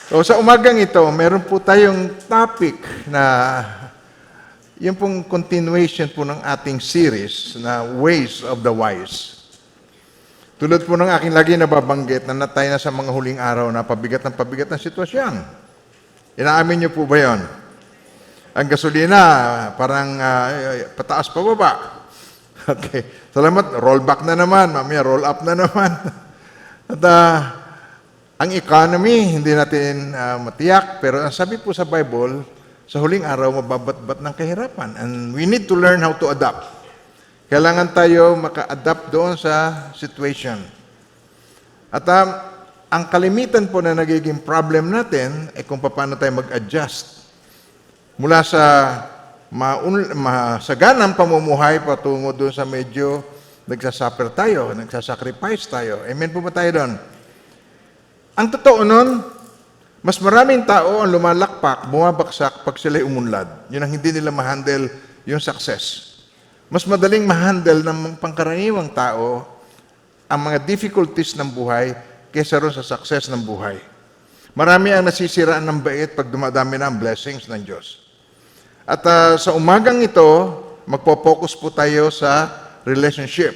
So sa umagang ito, meron po tayong topic na yung pong continuation po ng ating series na Ways of the Wise. Tulad po ng aking lagi nababanggit na natay na sa mga huling araw na pabigat ng sitwasyon. Inaamin niyo po ba yon? Ang gasolina, parang pataas pa baba. Okay. Salamat, roll back na naman. Mamaya, roll up na naman. At ang economy, hindi natin matiyak. Pero ang sabi po sa Bible, sa huling araw, mababatbat ng kahirapan. And we need to learn how to adapt. Kailangan tayo maka-adapt doon sa situation. At ang kalimitan po na nagiging problem natin ay kung paano tayo mag-adjust. Mula sa masaganang pamumuhay patungo doon sa medyo nagsasuffer tayo, nagsasacrifice tayo. Amen po ba tayo doon? Ang totoo nun, mas maraming tao ang lumalakpak, bumabaksak pag sila'y umunlad. Yun ang hindi nila ma-handle yung success. Mas madaling ma-handle ng pangkaraniwang tao ang mga difficulties ng buhay kaysa ron sa success ng buhay. Marami ang nasisiraan ng bait pag dumadami na ang blessings ng Diyos. At sa umagang ito, magpo-focus po tayo sa relationship.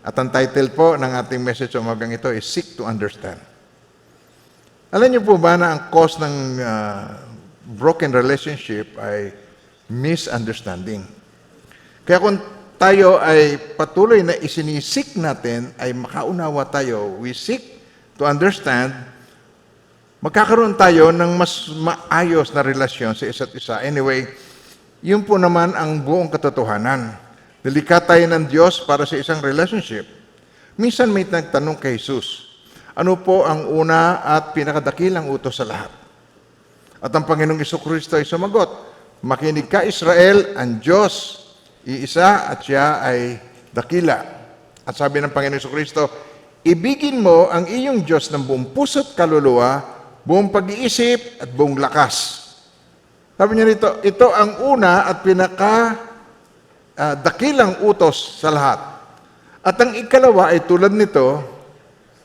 At ang title po ng ating message sa umagang ito is Seek to Understand. Alam niyo po ba na ang cause ng broken relationship ay misunderstanding? Kaya kung tayo ay patuloy na isinisik natin, ay makaunawa tayo, we seek to understand, magkakaroon tayo ng mas maayos na relasyon sa isa't isa. Anyway, yun po naman ang buong katotohanan. Nilikha tayo ng Diyos para sa isang relationship. Minsan may nagtanong kay Jesus, ano po ang una at pinakadakilang utos sa lahat? At ang Panginoong Jesucristo ay sumagot, makinig ka Israel, ang Diyos, iisa at siya ay dakila. At sabi ng Panginoong Jesucristo, ibigin mo ang iyong Diyos ng buong puso't kaluluwa, buong pag-iisip at buong lakas. Sabi niya rito, ito ang una at dakilang utos sa lahat. At ang ikalawa ay tulad nito,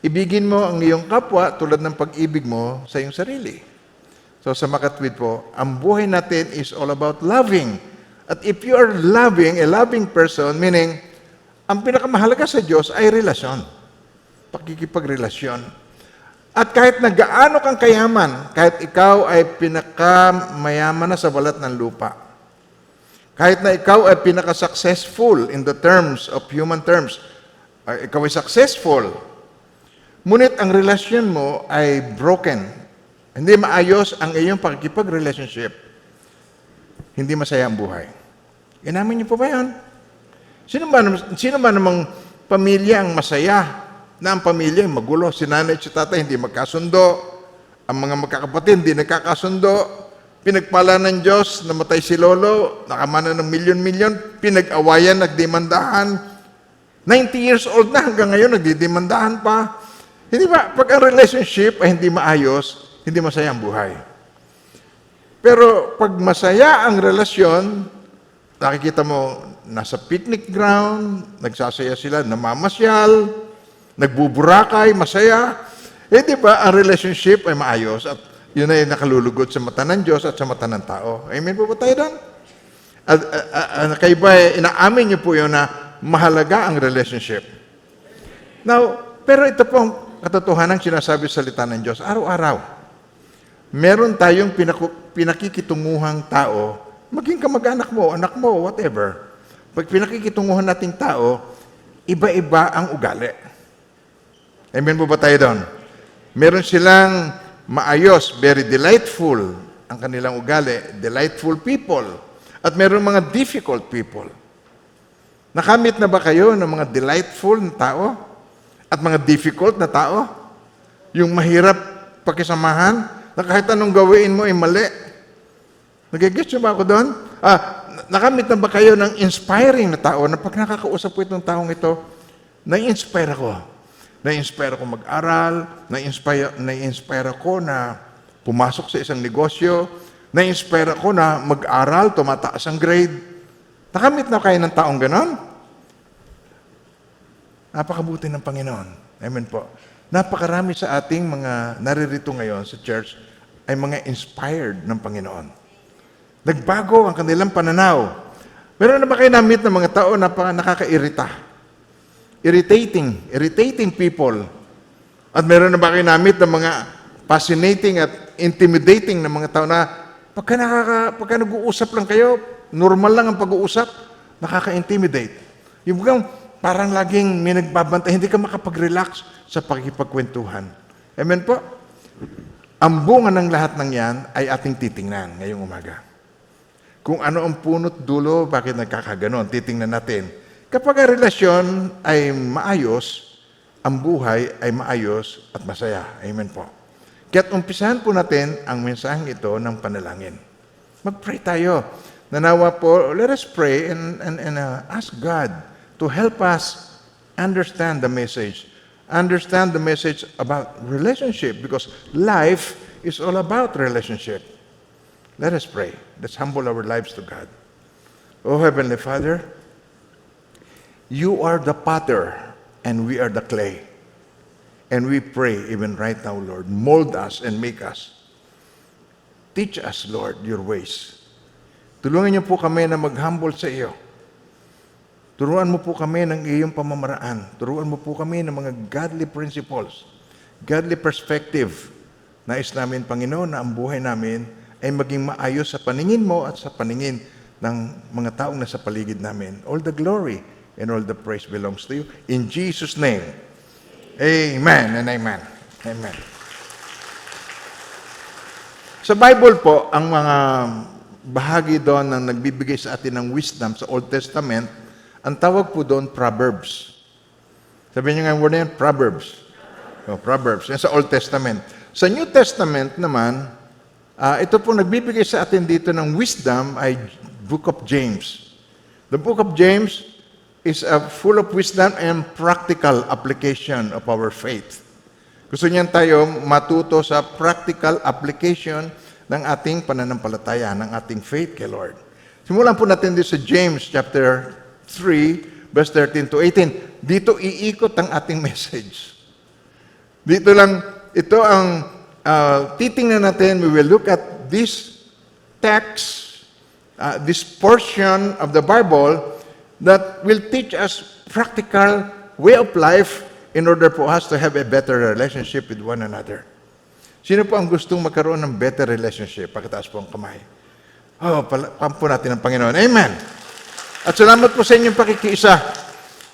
ibigin mo ang iyong kapwa tulad ng pag-ibig mo sa iyong sarili. So sa makatwid po, ang buhay natin is all about loving. At if you are loving, a loving person, meaning, ang pinakamahalaga sa Diyos ay relasyon. Pakikipagrelasyon. At kahit na gaano kang kayaman, kahit ikaw ay pinakamayaman na sa balat ng lupa, kahit na ikaw ay pinaka-successful in the terms of human terms, ikaw ay successful, ngunit ang relasyon mo ay broken, hindi maayos ang iyong pakikipag-relationship, hindi masaya ang buhay. Inamin niyo po ba yan? Sino ba namang pamilya ang masaya na ang pamilya ay magulo? Si nanay at si tatay hindi magkasundo, ang mga magkakapatid hindi nagkakasundo, pinagpala ng Diyos, namatay si lolo, nakamana ng milyon-milyon, pinag-awayan, nagdemandahan, 90 years old na hanggang ngayon, nagdidemandahan pa. Hindi ba? Pag ang relationship ay hindi maayos, hindi masaya ang buhay. Pero pag masaya ang relasyon, nakikita mo, nasa picnic ground, nagsasaya sila, namamasyal, nagbuburakay, masaya. Di ba, ang relationship ay maayos at yun ay nakalulugod sa mata ng Diyos at sa mata ng tao. Amen po ba tayo doon? At kayo ba, inaamin niyo po yun na mahalaga ang relationship. Now, pero ito po ang katotohanan sinasabi sa salita ng Diyos. Araw-araw, meron tayong pinakikitunguhang tao, maging kamag-anak mo, anak mo, whatever. Pag pinakikitunguhan nating tao, iba-iba ang ugali. Amen po ba tayo doon? Meron silang maayos, very delightful ang kanilang ugali, delightful people. At meron mga difficult people. Nakamit na ba kayo ng mga delightful na tao? At mga difficult na tao? Yung mahirap pakisamahan, na kahit anong gawin mo ay mali. Nagigets ba ako doon? Nakamit na ba kayo ng inspiring na tao na pag nakakausap ko itong taong ito, na-inspire ako. Na-inspire ako mag-aral, na-inspire ako na pumasok sa isang negosyo, na-inspire ako na mag-aral, tumataas ang grade. Nakamit na kayo ng taong ganon? Napakabuti ng Panginoon. Amen po. napakarami sa ating mga naririto ngayon sa church ay mga inspired ng Panginoon. Nagbago ang kanilang pananaw. Meron na ba kayo na-meet ng mga tao na nakakairita? Irritating people. At meron na ba kayo na-meet ng mga fascinating at intimidating na mga tao na pagka nag-uusap lang kayo, normal lang ang pag-uusap, nakaka-intimidate. Yung parang laging may nagbabantay, hindi ka makapag-relax sa pakikipagkwentuhan. Amen po? Ang bunga ng lahat ng yan ay ating titingnan ngayong umaga. Kung ano ang punot dulo, bakit nagkakaganon, titingnan natin. Kapag ang relasyon ay maayos, ang buhay ay maayos at masaya. Amen po. Kaya't umpisahan po natin ang mensaheng ito ng panalangin. Mag-pray tayo. Nanawa po, let us pray and ask God to help us understand the message. Understand the message about relationship, because life is all about relationship. Let us pray. Let's humble our lives to God. Oh Heavenly Father, you are the potter and we are the clay. And we pray even right now, Lord, mold us and make us. Teach us, Lord, your ways. Tulungan niyo po kami na mag-humble sa iyo. Turuan mo po kami ng iyong pamamaraan. Turuan mo po kami ng mga godly principles, godly perspective. Nais namin, Panginoon, na ang buhay namin ay maging maayos sa paningin mo at sa paningin ng mga taong nasa paligid namin. All the glory and all the praise belongs to you. In Jesus' name, amen and amen. Amen. Sa Bible po, ang mga bahagi doon na nagbibigay sa atin ng wisdom sa Old Testament, ang tawag po doon, Proverbs. Sabihin niyo nga yung word na yan, Proverbs. Oh, Proverbs. Yan sa Old Testament. Sa New Testament naman, ito po nagbibigay sa atin dito ng wisdom ay Book of James. The Book of James is full of wisdom and practical application of our faith. Gusto niyan tayo matuto sa practical application ng ating pananampalataya, ng ating faith kay Lord. Simulan po natin dito sa James chapter 3, verse 13 to 18. Dito iikot ang ating message. Dito lang, ito ang titingnan natin. We will look at this text, this portion of the Bible that will teach us practical way of life in order for us to have a better relationship with one another. Sino po ang gustong magkaroon ng better relationship? Pakitaas po ang kamay. Pampo natin ang Panginoon. Amen! At salamat po sa inyong pakikiisa.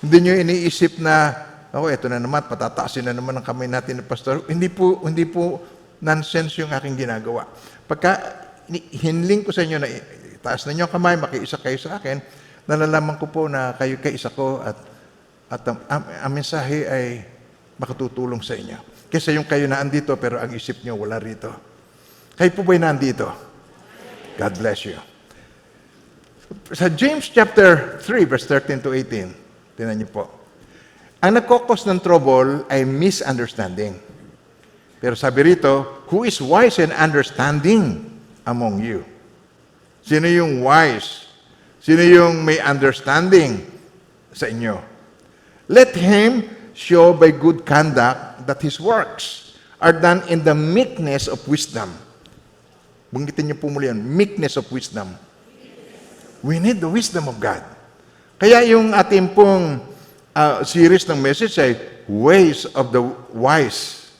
Hindi nyo iniisip na, eto na naman, patataasin na naman ang kamay natin ng pastor. Hindi po nonsense yung aking ginagawa. Pagka hinling ko sa inyo na itaas na nyo ang kamay, makiisa kayo sa akin, nalalaman ko po na kayo kaisa ko at ang mensahe ay makatutulong sa inyo. Kesa yung kayo na andito pero ang isip nyo wala rito. Kayo po ba'y nandito? God bless you. Sa James chapter 3, verse 13 to 18, tingnan niyo po. Ang nagkokos ng trouble ay misunderstanding. Pero sabi rito, who is wise and understanding among you? Sino yung wise? Sino yung may understanding sa inyo? Let him show by good conduct that his works are done in the meekness of wisdom. Banggitin niyo po muli yan, meekness of wisdom. We need the wisdom of God. Kaya yung ating pong series ng message ay Ways of the Wise.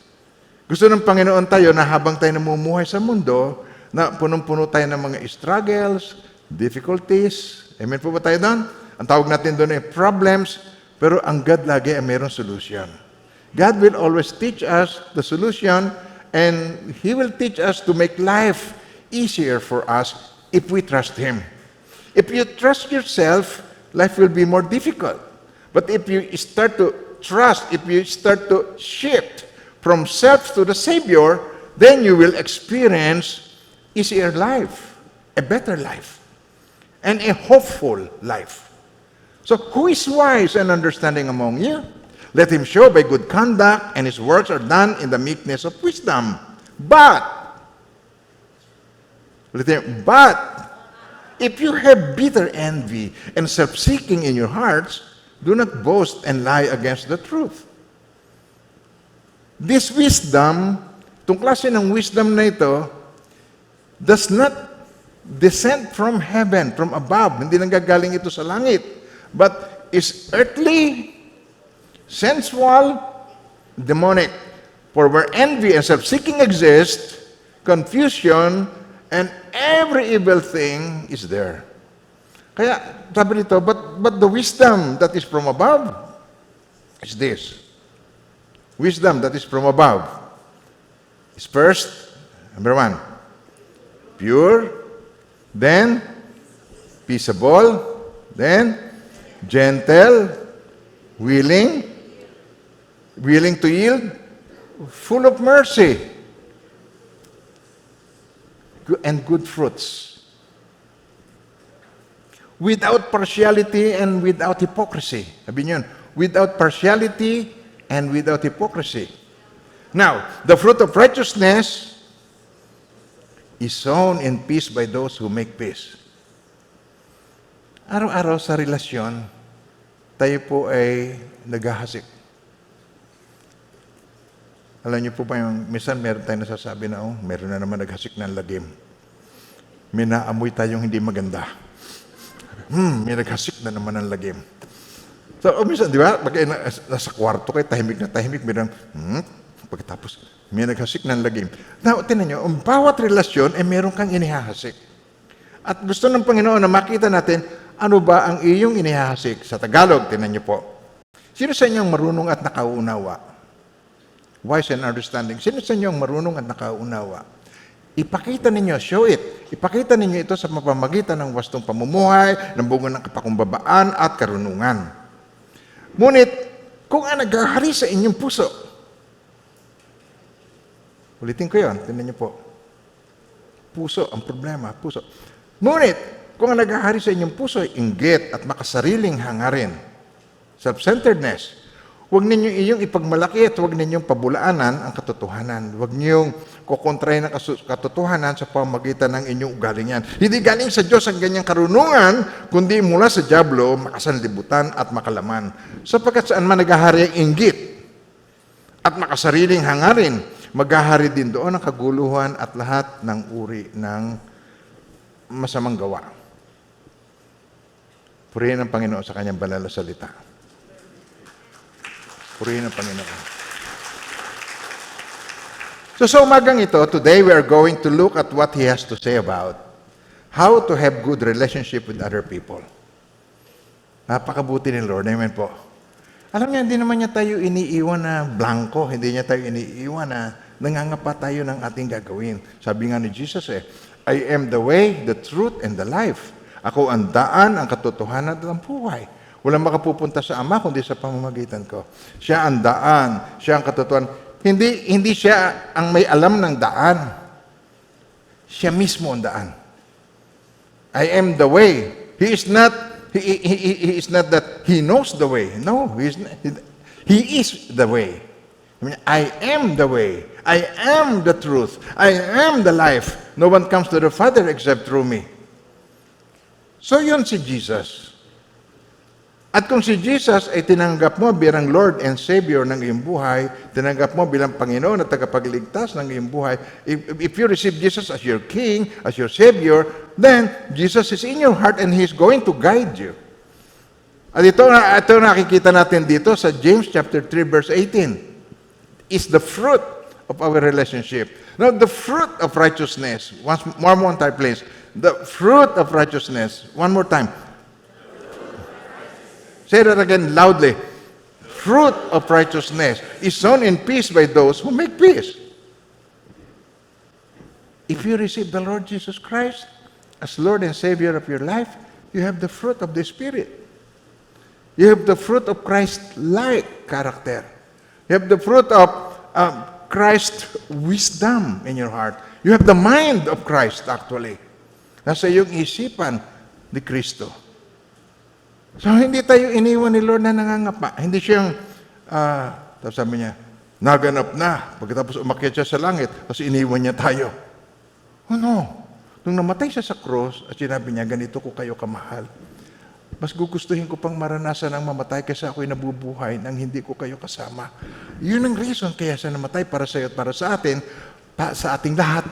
Gusto ng Panginoon tayo na habang tayo namumuhay sa mundo, na punong-puno tayo ng mga struggles, difficulties. Amen po ba tayo doon? Ang tawag natin doon ay problems, pero ang God lagi ay mayroong solution. God will always teach us the solution, and He will teach us to make life easier for us if we trust Him. If you trust yourself, life will be more difficult. But if you start to trust, if you start to shift from self to the Savior, then you will experience easier life, a better life, and a hopeful life. So who is wise and understanding among you? Let him show by good conduct, and his works are done in the meekness of wisdom. But if you have bitter envy and self-seeking in your hearts, do not boast and lie against the truth. This wisdom, itong klase ng wisdom na ito, does not descend from heaven, from above. Hindi nanggagaling ito sa langit. But is earthly, sensual, demonic. For where envy and self-seeking exist, confusion, and every evil thing is there. Kaya, sabi dito, but the wisdom that is from above is this. Wisdom that is from above is first, number one, pure, then peaceable, then gentle, willing to yield, full of mercy, and good fruits. Without partiality and without hypocrisy. Sabi niyo yun, without partiality and without hypocrisy. Now, the fruit of righteousness is sown in peace by those who make peace. Araw-araw sa relasyon, tayo po ay naghahasik. Alam niyo po ba yung, minsan meron tayong nasasabi na, meron na naman naghasik ng lagim. May naamoy tayong hindi maganda. May naghasik na naman ng lagim. So, minsan, di ba, pag nasa kwarto kayo, tahimik na tahimik, pagkatapos, may naghasik ng lagim. Now, tinan nyo, ang bawat relasyon, meron kang inihahasik. At gusto ng Panginoon na makita natin, ano ba ang iyong inihahasik? Sa Tagalog, tinan nyo po. Sino sa inyo ang marunong at nakaunawa? Wise and understanding. Sino sa inyo ang marunong at nakaunawa? Ipakita ninyo, show it. Ipakita ninyo ito sa mapamagitan ng wastong pamumuhay, ng bunga ng kapakumbabaan at karunungan. Ngunit, kung ang naghahari sa inyong puso, ulitin ko yun, tingnan niyo po. Puso, ang problema, puso. Ngunit, kung ang naghahari sa inyong puso ay inggit at makasariling hangarin, self-centeredness, huwag ninyong iyong ipagmalaki at huwag ninyong pabulaanan ang katotohanan. Huwag ninyong kukontrahin ang katotohanan sa pamagitan ng inyong ugalingan. Hindi galing sa Diyos ang ganyang karunungan, kundi mula sa dyablo, makasanlibutan at makalaman. Sapagkat saan man naghahari ang inggit at makasariling hangarin, maghahari din doon ang kaguluhan at lahat ng uri ng masamang gawa. Purihin ang Panginoon sa kanyang banal na salita. Purihin ang Panginoon. So sa umagang ito, today we are going to look at what He has to say about how to have good relationship with other people. Napakabuti ni Lord. Amen po. Alam niya, hindi naman niya tayo iniiwan na blanco. Hindi niya tayo iniiwan na nangangapa tayo ng ating gagawin. Sabi nga ni Jesus I am the way, the truth, and the life. Ako ang daan, ang katotohanan at ang buhay. Walang makapupunta sa Ama kundi sa pamamagitan ko. Siya ang daan, siya ang katotohanan. Hindi siya ang may alam ng daan. Siya mismo ang daan. I am the way. He is not that He knows the way. No, He is the way. I am the way. I am the truth. I am the life. No one comes to the Father except through me. So yun si Jesus. At kung si Jesus ay tinanggap mo bilang Lord and Savior ng iyong buhay, tinanggap mo bilang Panginoon at tagapagligtas ng iyong buhay, if you receive Jesus as your King, as your Savior, then Jesus is in your heart and He's going to guide you. At ito nakikita natin dito sa James chapter 3 verse 18. Is the fruit of our relationship. Now, the fruit of righteousness. One more time, please. The fruit of righteousness. One more time. Say that again loudly. Fruit of righteousness is sown in peace by those who make peace. If you receive the Lord Jesus Christ as Lord and Savior of your life, you have the fruit of the Spirit. You have the fruit of Christ-like character. You have the fruit of Christ's wisdom in your heart. You have the mind of Christ actually. Nasa iyong isipan ni Kristo. So, hindi tayo iniwan ni Lord na nangangapa. Hindi siyang, tapos sabi niya, naganap na. Pagkatapos umakyat siya sa langit, tapos iniwan niya tayo. Oh no. Nung namatay siya sa cross, at sinabi niya, ganito ko kayo kamahal. Mas gugustuhin ko pang maranasan ang mamatay kaysa ako'y nabubuhay nang hindi ko kayo kasama. Yun ang reason kaya siya namatay para sa iyo at para sa atin, sa ating lahat,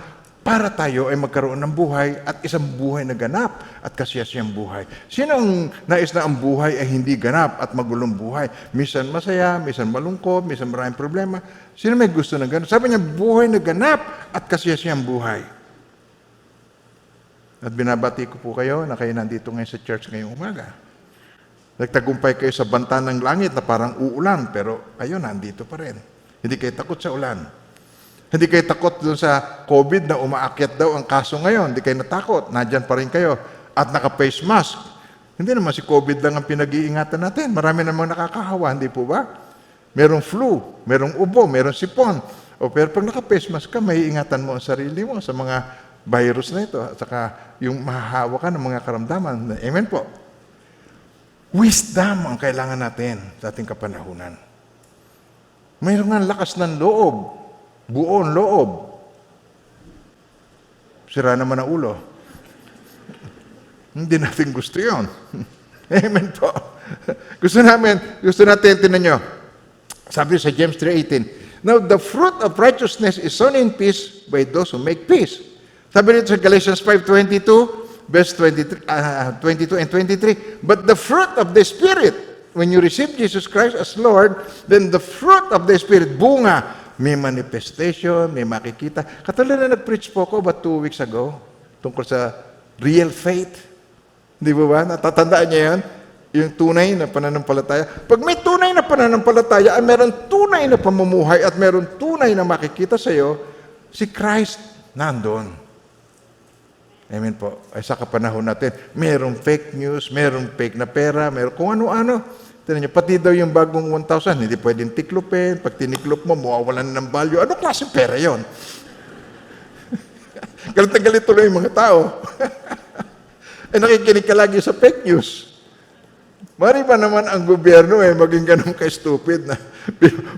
para tayo ay magkaroon ng buhay at isang buhay na ganap at kasiyasiyang buhay. Sino ang nais na ang buhay ay hindi ganap at magulong buhay? Minsan masaya, minsan malungkot, minsan maraming problema. Sino may gusto ng ganap? Sabi niya, buhay na ganap at kasiyasiyang buhay. At binabati ko po kayo na kayo nandito ngayon sa church ngayong umaga. Nagtagumpay kayo sa banta ng langit na parang uulan, pero kayo nandito pa rin. Hindi kayo takot sa ulan. Hindi kayo takot doon sa COVID na umaakyat daw ang kaso ngayon. Hindi kayo natakot. Nandyan pa rin kayo. At naka-face mask. Hindi naman si COVID lang ang pinag-iingatan natin. Marami namang nakakahawa, hindi po ba? Merong flu, merong ubo, merong sipon. Pero pag naka-face mask ka, may ingatan mo ang sarili mo sa mga virus na ito. At saka yung mahahawa ka ng mga karamdaman. Amen po. Wisdom ang kailangan natin sa ating kapanahunan. Mayroon nga lakas ng loob. Buon loob. Sira naman ang ulo. Hindi natin gusto yun. Amen po. Gusto natin, tinan nyo. Sabi sa James 3:18, now the fruit of righteousness is sown in peace by those who make peace. Sabi dito sa Galatians 5:22, verse 22 and 23, but the fruit of the Spirit, when you receive Jesus Christ as Lord, then the fruit of the Spirit, bunga, may manifestation, may makikita. Katulad na nag-preach po ako about 2 weeks ago tungkol sa real faith. Di ba? Natatandaan niya yan? Yung tunay na pananampalataya. Pag may tunay na pananampalataya, ay meron tunay na pamumuhay at meron tunay na makikita sa iyo, si Christ nandun. Amen po. Ay sa kapanahon natin, merong fake news, merong fake na pera, merong kung ano-ano. Tinan niyo, pati daw yung bagong 1,000, hindi pwedeng tiklopin. Pag tiniklop mo, mawawalan ng value. Ano klaseng pera yon? Galit na galit tuloy yung mga tao. Eh, nakikinig ka lagi sa fake news. Mari ba naman ang gobyerno maging ganun ka-stupid na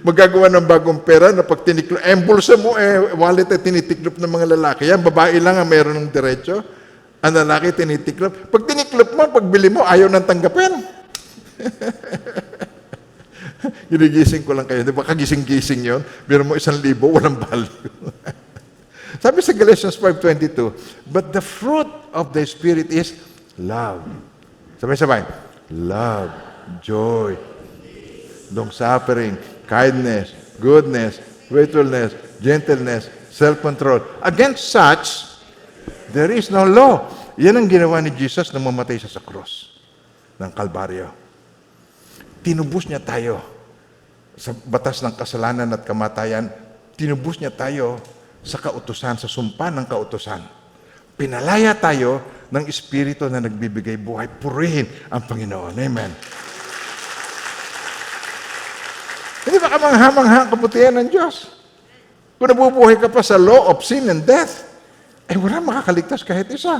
magagawa ng bagong pera na pag tiniklop, bulsa mo wallet tinitiklop ng mga lalaki. Yan, babae lang ang meron ng diretso. Ang lalaki tinitiklop. Pag tiniklop mo, pagbili mo, ayaw nang tanggapin. Ginigising ko lang kayo. Di ba kagising-gising yun? Biro mo 1,000, walang value. Sabi sa Galatians 5:22, but the fruit of the Spirit is love. Sabay-sabay. Love, joy, long-suffering, kindness, goodness, faithfulness, gentleness, self-control. Against such, there is no law. Yan ang ginawa ni Jesus nang mamatay siya sa cross ng Kalbaryo. Tinubos niya tayo sa batas ng kasalanan at kamatayan. Tinubos niya tayo sa kautusan, sa sumpa ng kautusan. Pinalaya tayo ng Espiritu na nagbibigay buhay. Purihin ang Panginoon. Amen. Hindi ba kamangha-mangha ang kabutihan ng Diyos? Kung nabubuhay ka pa sa law of sin and death, wala makakaligtas kahit isa.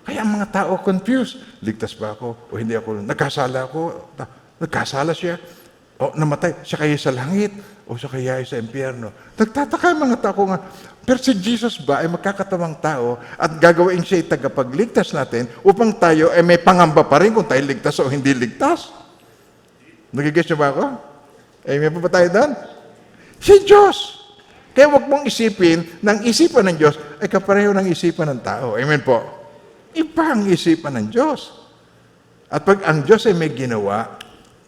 Kaya ang mga tao confused. Ligtas ba ako? O hindi ako? Nagkasala ako? Nagkasala siya? O namatay? Siya kaya sa langit? O siya kaya sa impyerno? Nagtataka yung mga tao nga, pero si Jesus ba ay magkakatawang tao at gagawin siya tagapagligtas natin upang tayo ay may pangamba pa rin kung tayo ligtas o hindi ligtas? Nagigets niyo ba ako? May pa ba tayo doon? Si Diyos! Kaya huwag mong isipin ng isipan ng Diyos ay kapareho ng isipan ng tao. Amen po. Iba ang isipan ng Diyos. At pag ang Diyos ay may ginawa,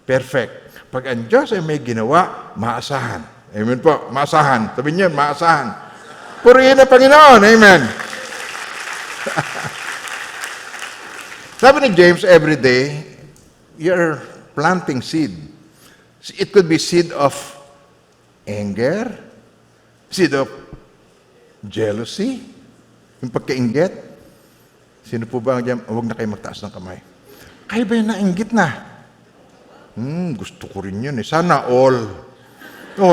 perfect. Pag ang Diyos ay may ginawa, maasahan. Amen po. Maasahan. Sabihin niyo, maasahan. Purihin ang Panginoon. Amen. Sabi ni James, every day, you're planting seed. It could be seed of anger, seed of jealousy, yung pagkainggit. Sino po ba ang diyan? Huwag na kayo magtaas ng kamay. Kayo ba yung nainggit na? Gusto ko rin yun. Sana all.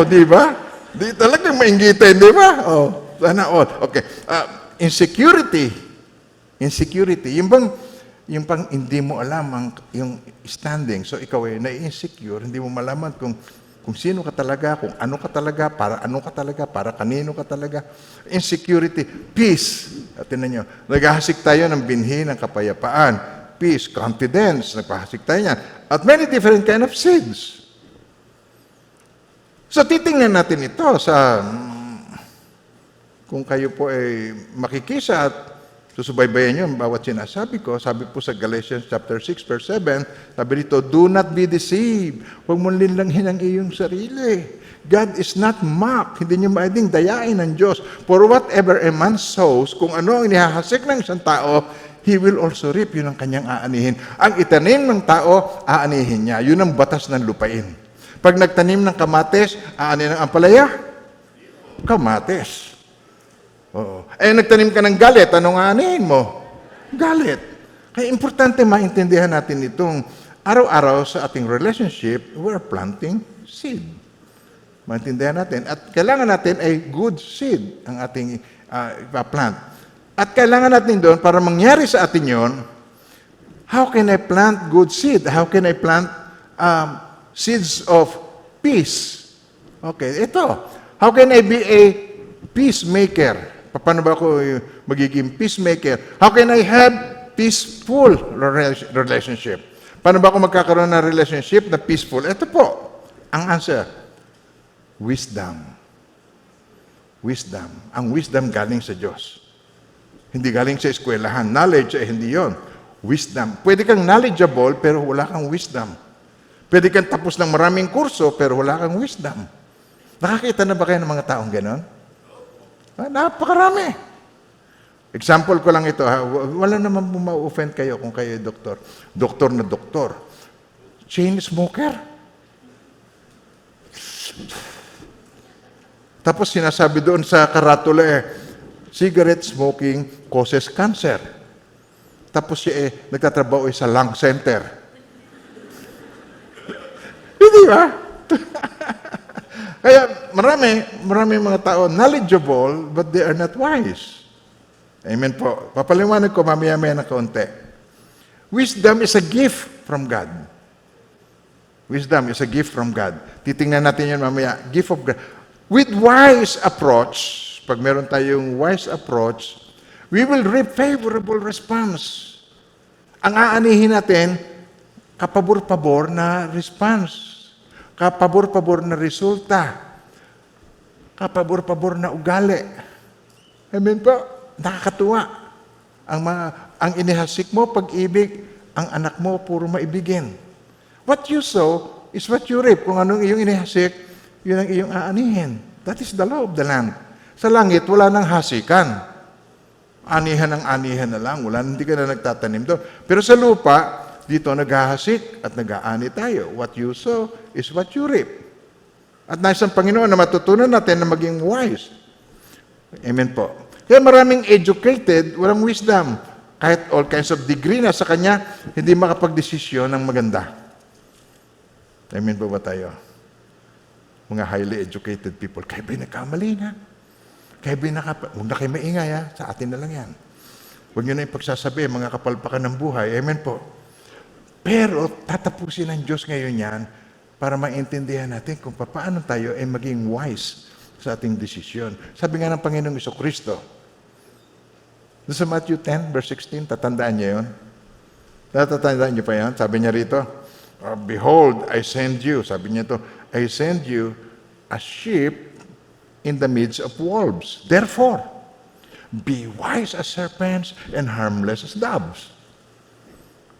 Di ba? Di talagang mainggitin, di ba? Sana all. Okay. Insecurity. Yung pang hindi mo alam yung standing. So ikaw ay na-insecure, hindi mo malaman kung sino ka talaga, kung ano ka talaga, para kanino ka talaga. Insecurity. Peace. At tinan nyo, naghahasik tayo ng binhi ng kapayapaan. peace, confidence, nagpahasik tayo niyan. At many different kind of seeds. So titingnan natin ito sa, kung kayo po ay makikisa at susubaybayan nyo ang bawat sinasabi ko, sabi po sa Galatians chapter 6 verse 7, sabi dito, do not be deceived. Huwag mong linlanghin ang iyong sarili. God is not mocked. Hindi nyo maeding dayain ng Diyos. For whatever a man sows, kung ano ang inihahasik ng isang tao, he will also reap. Yun ang kanyang aanihin. Ang itanim ng tao, aanihin niya. Yun ang batas ng lupain. Pag nagtanim ng kamates, aanihin ng ampalaya? Kamates. Oo. Eh, nagtanim ka ng galit, anong aanihin mo? Galit. Kaya importante maintindihan natin itong araw-araw sa ating relationship, we're planting seed. Maintindihan natin. At kailangan natin ay good seed ang ating ipaplant. At kailangan natin doon, para mangyari sa atin yon, how can I plant good seed? How can I plant seeds of peace? Okay, ito. How can I be a peacemaker? Paano ba ako magiging peacemaker? How can I have peaceful relationship? Paano ba ako magkakaroon ng relationship na peaceful? Ito po, ang answer. Wisdom. Wisdom. Ang wisdom galing sa Diyos. Hindi galing sa eskwelahan. Knowledge, hindi yon. Wisdom. Pwede kang knowledgeable, pero wala kang wisdom. Pwede kang tapos ng maraming kurso, pero wala kang wisdom. Nakakita na ba kayo ng mga taong ganon? Napakarami. Example ko lang ito. Wala naman ma-offend kayo kung kayo ay doktor. Doktor na doktor. Chain smoker. Tapos sinasabi doon sa karatula cigarette smoking causes cancer. Tapos siya nagtatrabaho sa lung center. Hindi ba? Kaya marami mga tao knowledgeable but they are not wise. Amen po. Papaliwanag ko mamaya-maya na kaunti. Wisdom is a gift from God. Wisdom is a gift from God. Titingnan natin yun mamaya. Gift of God. With wise approach, pag meron tayong wise approach, we will reap favorable response. Ang aanihin natin, kapabor-pabor na response. Kapabor-pabor na resulta. Kapabor-pabor na ugali. Amen po? Nakakatuwa. Ang inihasik mo, pag-ibig, ang anak mo, puro maibigin. What you sow is what you reap. Kung anong iyong inihasik, yun ang iyong aanihin. That is the law of the land. Sa langit, wala nang hasikan. Anihan ang anihan na lang. Hindi ka na nagtatanim doon. Pero sa lupa, dito naghahasik at nag-aani tayo. What you sow is what you reap. At nais ang Panginoon na matutunan natin na maging wise. Amen po. Kaya maraming educated, walang wisdom. Kahit all kinds of degree na sa kanya, hindi makapag-desisyon ng maganda. Amen po ba tayo? Mga highly educated people, kaya ba'y nagkamali na? Kaya ba'y huwag na kayo maingay, ha? Sa atin na lang yan. Huwag nyo na yung pagsasabi, mga kapalpakan ng buhay. Amen po. Pero tatapusin ng Diyos ngayon yan para maintindihan natin kung paano tayo ay maging wise sa ating desisyon. Sabi nga ng Panginoong Jesucristo, sa Matthew 10, verse 16, tatandaan niyo yun? Tatandaan niyo pa yan? Sabi niya rito, behold, I send you. Sabi niya to, I send you a sheep in the midst of wolves. Therefore, be wise as serpents and harmless as doves.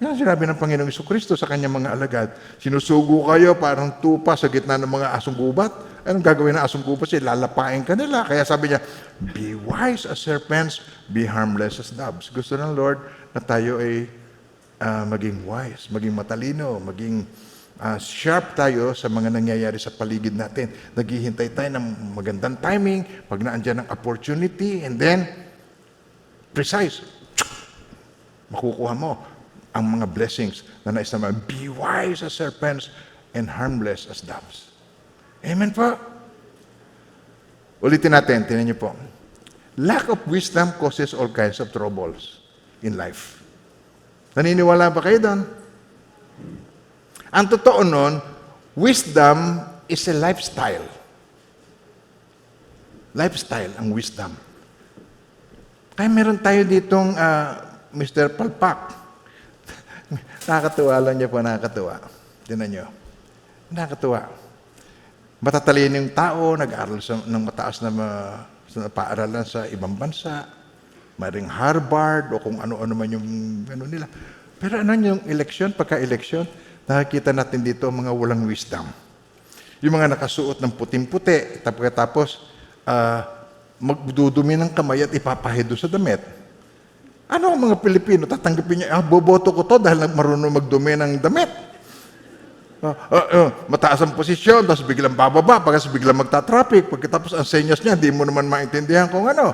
Yan sinabi ng Panginoong Jesucristo sa kanyang mga alagad. Sinusugo kayo parang tupa sa gitna ng mga asong gubat. Anong gagawin ng asong gubat? Lalapain ka nila. Kaya sabi niya, be wise as serpents, be harmless as doves. Gusto ng Lord na tayo ay maging wise, maging matalino, maging sharp tayo sa mga nangyayari sa paligid natin. Naghihintay tayo ng magandang timing, pag naandyan ng opportunity, and then, precise, makukuha mo ang mga blessings na nais naman. Be wise as serpents and harmless as doves. Amen po? Ulitin natin, tinan niyo po. Lack of wisdom causes all kinds of troubles in life. Naniniwala ba kayo doon? Ang totoo nun, wisdom is a lifestyle. Lifestyle ang wisdom. Kaya meron tayo ditong Mr. Palpak. Nakakatuwa lang niya po, nakakatuwa. Tingnan niyo. Nakakatuwa. Matatalino yung tao, nag-aaral ng mataas na paaralan sa ibang bansa, maring Harvard o kung ano-ano man yung ano nila. Pero ano yung eleksyon, pagka-eleksyon, nakikita natin dito mga walang wisdom. Yung mga nakasuot ng puting-puti, tapos magdudumi ng kamay at ipapahido sa damit. Ano ang mga Pilipino? Tatanggapin niya, boboto ko to dahil marunong magdumi ng damit. Mataas ang posisyon, tapos biglang bababa, pagkas biglang magta-traffic, pagkatapos ang senyas niya, hindi mo naman maintindihan kung ano.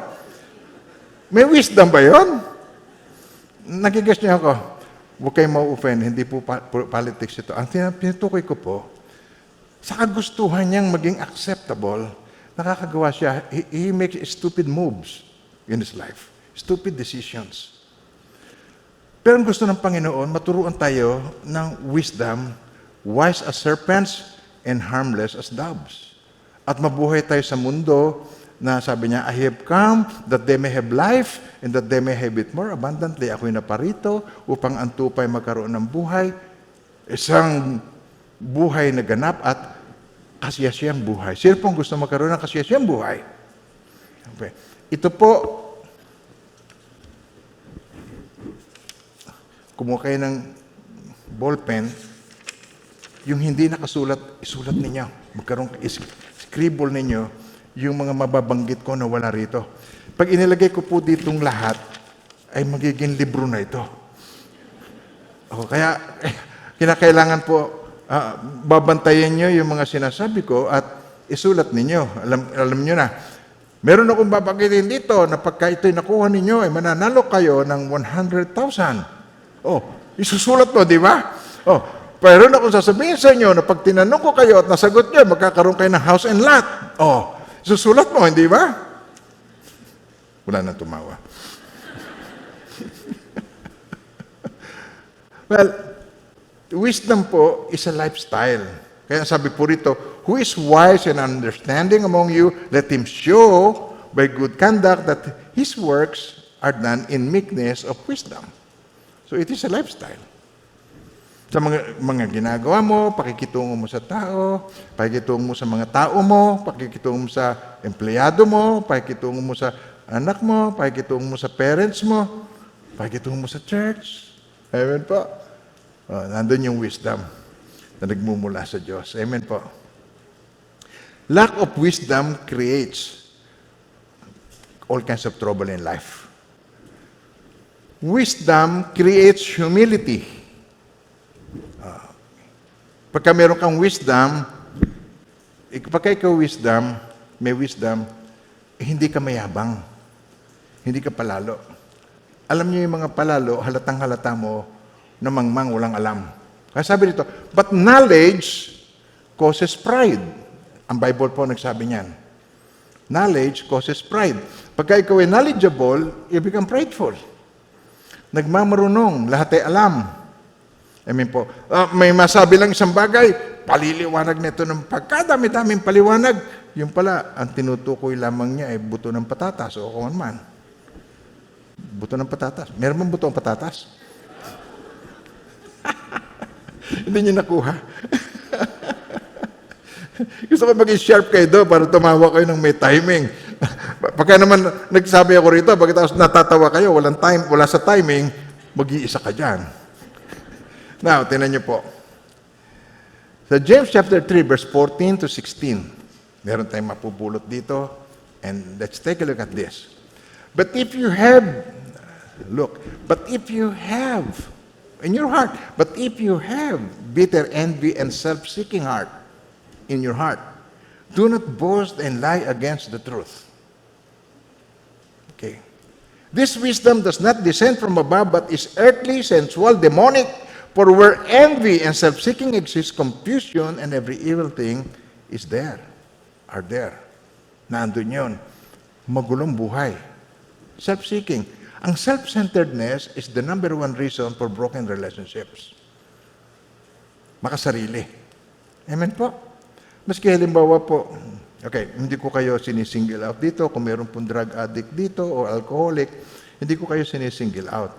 May wisdom ba yun? Nagigas niya ako. Huwag kayong ma-offend, hindi po politics ito. Ang tinutukoy ko po, sa kagustuhan niyang maging acceptable, nakakagawa siya, he makes stupid moves in his life. Stupid decisions. Pero ang gusto ng Panginoon, maturuan tayo ng wisdom, wise as serpents and harmless as doves. At mabuhay tayo sa mundo na sabi niya, I have come that they may have life and that they may have it more abundantly. Ako'y naparito upang ang tupay magkaroon ng buhay, isang buhay na ganap at kasiyasiyang buhay. Sino pong gusto magkaroon ng kasiyasiyang buhay? Okay. Ito po, kumuha kayo ng ballpen, yung hindi nakasulat, isulat ninyo. Scribble ninyo yung mga mababanggit ko na wala rito. Pag inilagay ko po ditong lahat, ay magiging libro na ito. Kaya, kinakailangan po, babantayan nyo yung mga sinasabi ko at isulat ninyo. Alam nyo na. Meron akong babanggitin dito na pagka ito'y nakuha ninyo, ay mananalo kayo ng 100,000. Isusulat mo, di ba? Pero na kung sasabihin sa inyo na pag tinanong ko kayo at nasagot nyo, magkakaroon kayo ng house and lot. Isusulat mo, hindi ba? Wala nang tumawa. Well, wisdom po is a lifestyle. Kaya sabi po rito, who is wise and understanding among you, let him show by good conduct that his works are done in meekness of wisdom. So it is a lifestyle. Sa mga ginagawa mo, pakikitungo mo sa tao, pakikitungo mo sa mga tao mo, pakikitungo mo sa empleyado mo, pakikitungo mo sa anak mo, pakikitungo mo sa parents mo, pakikitungo mo sa church. Amen po. Nandun yung wisdom na nagmumula sa Diyos. Amen po. Lack of wisdom creates all kinds of trouble in life. Wisdom creates humility. Pagka meron kang wisdom, pagka ikaw may wisdom, hindi ka mayabang. Hindi ka palalo. Alam niyo yung mga palalo, halatang-halata mo na mangmang walang alam. Kaya sabi dito, but knowledge causes pride. Ang Bible po nagsabi niyan. Knowledge causes pride. Pagka ikaw ay knowledgeable, you become prideful. Nagmamarunong, lahat ay alam. Amen po. May masabi lang isang bagay, paliliwanag nito ng pagkadami-daming paliwanag. Yung pala, ang tinutukoy lamang niya ay buto ng patatas o kung man. Buto ng patatas. Meron bang buto ng patatas? Hindi niyo nakuha. Gusto ko maging sharp kayo doon para tumawa kayo ng may timing. Pagka naman nagsabi ako rito, pagkatapos natatawa kayo, wala sa timing, mag-iisa ka dyan. Now, tinan niyo po. Sa James chapter 3, verse 14 to 16, meron tayong mapupulot dito, and let's take a look at this. But if you have in your heart, but if you have bitter envy and self-seeking heart in your heart, do not boast and lie against the truth. Okay. This wisdom does not descend from above, but is earthly, sensual, demonic. For where envy and self-seeking exist, confusion and every evil thing are there. Nandun yun. Magulong buhay. Self-seeking. Ang self-centeredness is the number one reason for broken relationships. Makasarili. Amen po? Maski halimbawa po, okay, hindi ko kayo sinisingle out dito, kung meron pong drug addict dito o alcoholic, hindi ko kayo sinisingle out.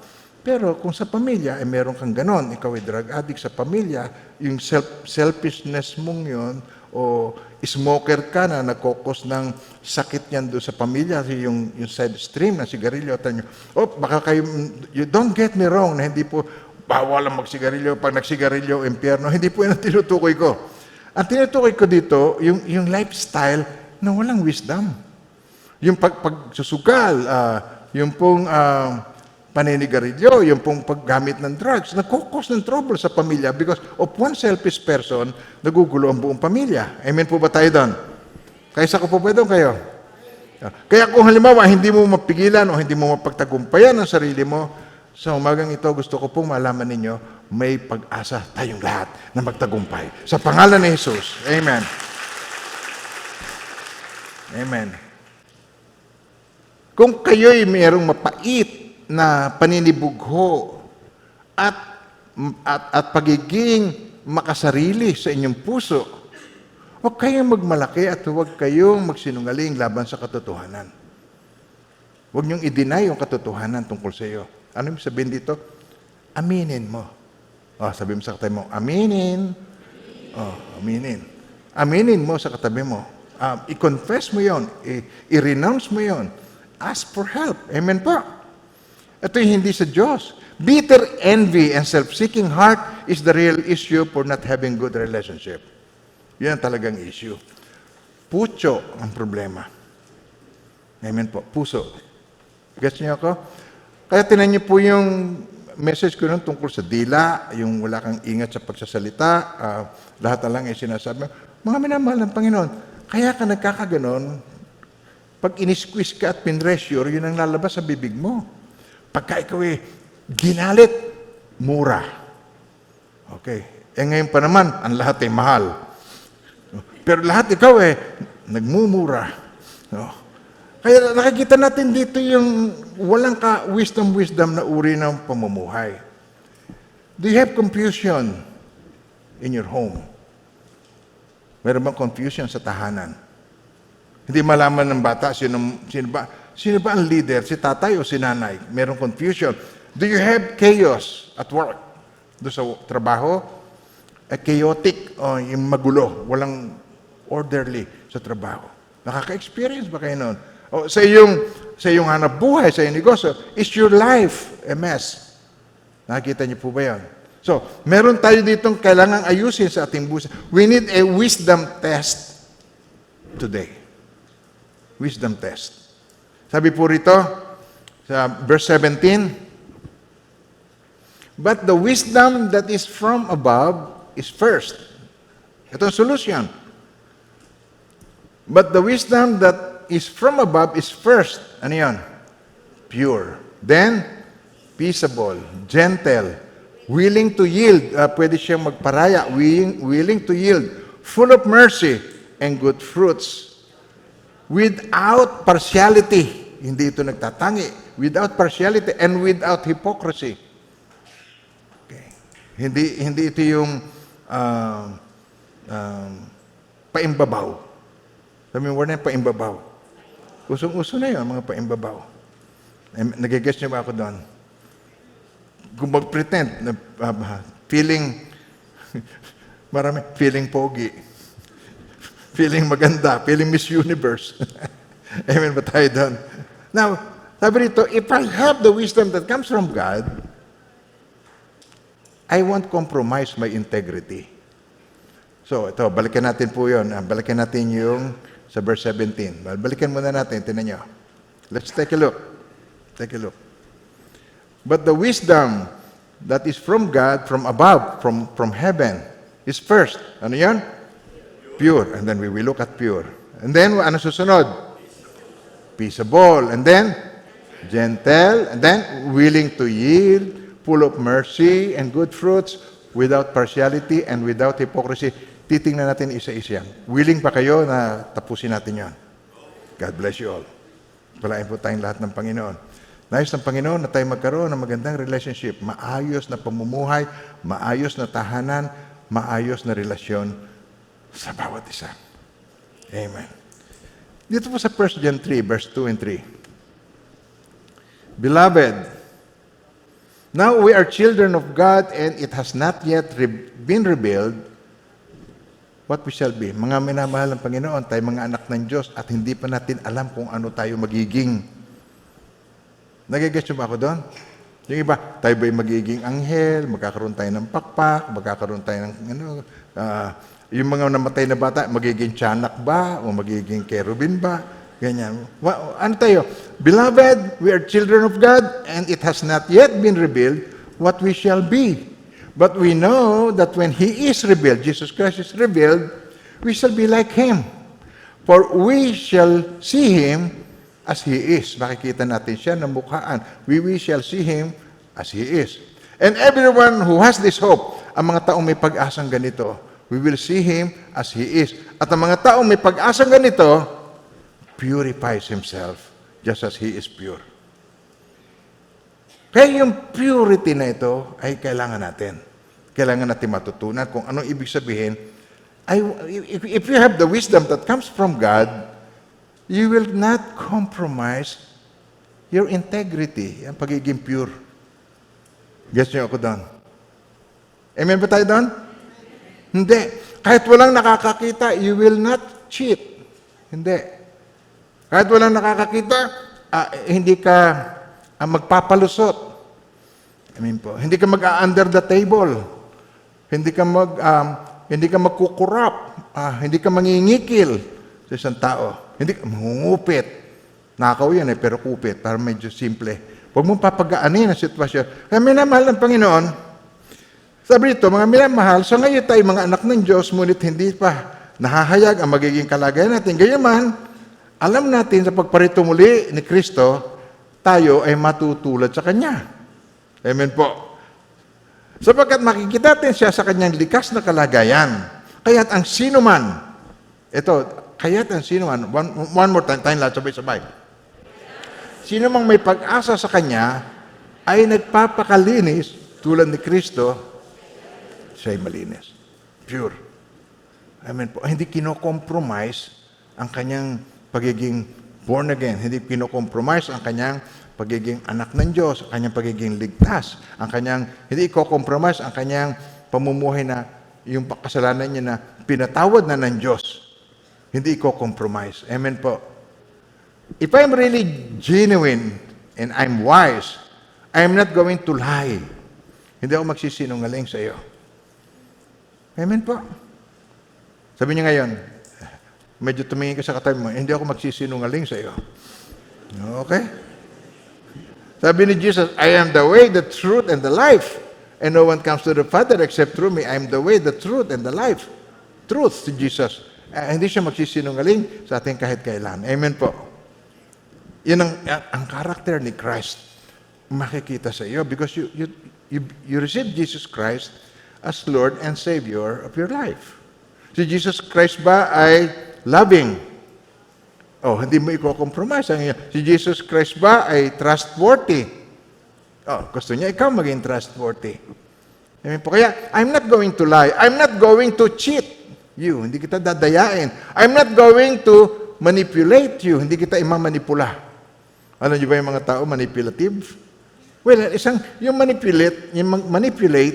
Pero kung sa pamilya, meron kang ganon, ikaw ay drug addict sa pamilya, yung selfishness mong yon, o smoker ka na nagkokos ng sakit niyan doon sa pamilya, yung side stream na sigarilyo, baka kayo, you don't get me wrong, na hindi po, bawal ang magsigarilyo, pag nagsigarilyo, impyerno, hindi po yan ang tinutukoy ko. Ang tinutukoy ko dito, yung lifestyle na walang wisdom. Yung pagsusugal, yung pong paninigarilyo, yung pong paggamit ng drugs, nagkukos ng trouble sa pamilya because of one selfish person, nagugulo ang buong pamilya. Amen po ba tayo doon? Kaysa ko po ba doon kayo? Kaya kung halimbawa, hindi mo mapigilan o hindi mo mapagtagumpayan ang sarili mo, sa umagang ito, gusto ko pong malaman ninyo, may pag-asa tayong lahat na magtagumpay. Sa pangalan ni Jesus. Amen. Amen. Kung kayo'y mayroong mapait na paninibugho at pagiging makasarili sa inyong puso, huwag kayong magmalaki at huwag kayong magsinungaling laban sa katotohanan. Huwag niyong i-deny yung katotohanan tungkol sa iyo. Ano yung sabihin dito? Aminin mo. Sabihin mo sa katabi mo, aminin. Aminin. Aminin mo sa katabi mo. I-confess mo yon, i-renounce mo yon. Ask for help. Amen po. Ito'y hindi sa Diyos. Bitter envy and self-seeking heart is the real issue for not having good relationship. Yan ang talagang issue. Puso ang problema. Amen po. Puso. Gets niyo ako? Kaya tinan niyo po yung message ko nun tungkol sa dila, yung wala kang ingat sa pagsasalita, lahat na lang ay sinasabi. Mga minamahal ng Panginoon, kaya ka nagkakaganon, pag in-squeeze ka at pinressure, yun ang lalabas sa bibig mo. Pagka ikaw ginalit, mura. Okay. Ngayon pa naman, ang lahat ay mahal. Pero lahat ikaw nagmumura. Kaya nakikita natin dito yung walang wisdom na uri ng pamumuhay. Do you have confusion in your home? Meron bang confusion sa tahanan? Hindi malaman ng bata sino ba ang leader, si tatay o si nanay? Merong confusion. Do you have chaos at work? Doon sa trabaho? Chaotic o yung magulo, walang orderly sa trabaho. Nakaka-experience ba kayo noon? O sa iyong hanap buhay, sa iyong negosyo, is your life a mess? Nakikita niyo po ba yan? So, meron tayo ditong kailangang ayusin sa ating buhay. We need a wisdom test today. Wisdom test. Sabi po rito, sa verse 17, but the wisdom that is from above is first. Ito ang solution. But the wisdom that is from above is first. Ano yan? Pure. Then, peaceable, gentle, willing to yield. Pwede siyang magparaya. Willing to yield. Full of mercy and good fruits. Without partiality. Hindi ito nagtatangi. Without partiality and without hypocrisy. Okay. Hindi ito yung paimbabaw. Sabi mo, wala na paimbabaw. Usong-uso na yun, mga paimbabaw. Nag-guess niyo ba ako doon? Kung mag-pretend, feeling, feeling pogi, feeling maganda, feeling Miss Universe. Amen ba tayo doon? Now, sabi rito, if I have the wisdom that comes from God, I won't compromise my integrity. So, ito, balikan natin po yun. Balikan natin yung sa verse 17. Balikan muna natin, tinan nyo. Let's take a look. Take a look. But the wisdom that is from God, from above, from heaven, is first. Ano yan? Pure. And then we will look at pure. And then, ano susunod? Peaceable. And then, gentle. And then, willing to yield, full of mercy and good fruits, without partiality and without hypocrisy. Titingnan natin isa-isa yan. Willing pa kayo na tapusin natin yan? God bless you all. Palain po tayong lahat ng Panginoon. Nais ng Panginoon na tayo magkaroon ng magandang relationship, maayos na pamumuhay, maayos na tahanan, maayos na relasyon sa bawat isa. Amen. Dito po sa 1 John 3, verse 2 and 3. Beloved, Now we are children of God and it has not yet been revealed what we shall be. Mga minamahal ng Panginoon, tayo mga anak ng Diyos at hindi pa natin alam kung ano tayo magiging. Nagigets mo ba ako doon? Yung iba, tayo ba'y magiging anghel, magkakaroon tayo ng pakpak, magkakaroon tayo ng yung mga namatay na bata, magiging tiyanak ba o magiging kerubin ba? Ganyan. Ano tayo? Beloved, we are children of God and it has not yet been revealed what we shall be. But we know that when He is revealed, Jesus Christ is revealed, we shall be like Him. For we shall see Him as He is. Makikita natin siya ng mukhaan. We shall see Him as He is. And everyone who has this hope, ang mga taong may pag-asang ganito, we will see Him as He is. At ang mga taong may pag-asang ganito, purifies himself just as He is pure. Kaya yung purity na ito ay kailangan natin. Kailangan natin matutunan kung anong ibig sabihin. If you have the wisdom that comes from God, you will not compromise your integrity, ang pagiging pure. Guess niyo ako doon? Amen ba tayo doon? Hindi. Kahit walang nakakakita, you will not cheat. Hindi. Kahit walang nakakakita, hindi ka magpapalusot. Amen po. Hindi ka mag-under the table. Hindi ka magkukurap. Hindi ka mangingikil sa isang tao. Hindi ka mangungupit. Nakaw yan pero kupit. Para medyo simple. Huwag mong papagaanin ang sitwasyon. Kaya minamahal ng Panginoon, sabi nito, mga minamahal, so ngayon tayo mga anak ng Diyos, ngunit hindi pa nahahayag ang magiging kalagayan natin. Gayaman, alam natin sa pagparito muli ni Kristo, tayo ay matutulad sa Kanya. Amen po. Sapagkat makikita natin siya sa Kanyang likas na kalagayan. Kaya't ang sino man, one more time, tayong lahat sabay-sabay. Sino mang may pag-asa sa Kanya, ay nagpapakalinis tulad ni Kristo, siya'y malinis. Pure. Amen po. Hindi kino-compromise ang Kanyang pagiging born again. Hindi kino-compromise ang Kanyang pagiging anak ng Diyos, ang kanyang pagiging ligtas, ang kanyang, hindi i-compromise ang kanyang pamumuhay na yung kasalanan niya na pinatawad na ng Diyos. Hindi i-compromise. Amen po. If I'm really genuine and I'm wise, I'm not going to lie. Hindi ako magsisinungaling sa iyo. Amen po. Sabi niya ngayon, medyo tumingin ka sa katabi mo, hindi ako magsisinungaling sa iyo. Okay? Sabi ni Jesus, I am the way, the truth, and the life. And no one comes to the Father except through me. I am the way, the truth, and the life. Truth si Jesus. Hindi siya magsisinungaling sa ating kahit kailan. Amen po. Yan ang karakter ni Christ. Makikita sa iyo because you receive Jesus Christ as Lord and Savior of your life. Si Jesus Christ ba ay loving? Hindi mo i-compromise. Si Jesus Christ ba ay trustworthy? Gusto niya ikaw maging trustworthy. Amen po. Kaya, I'm not going to lie. I'm not going to cheat you. Hindi kita dadayain. I'm not going to manipulate you. Hindi kita imamanipula. Ano niyo ba yung mga tao manipulative? Well, yung manipulate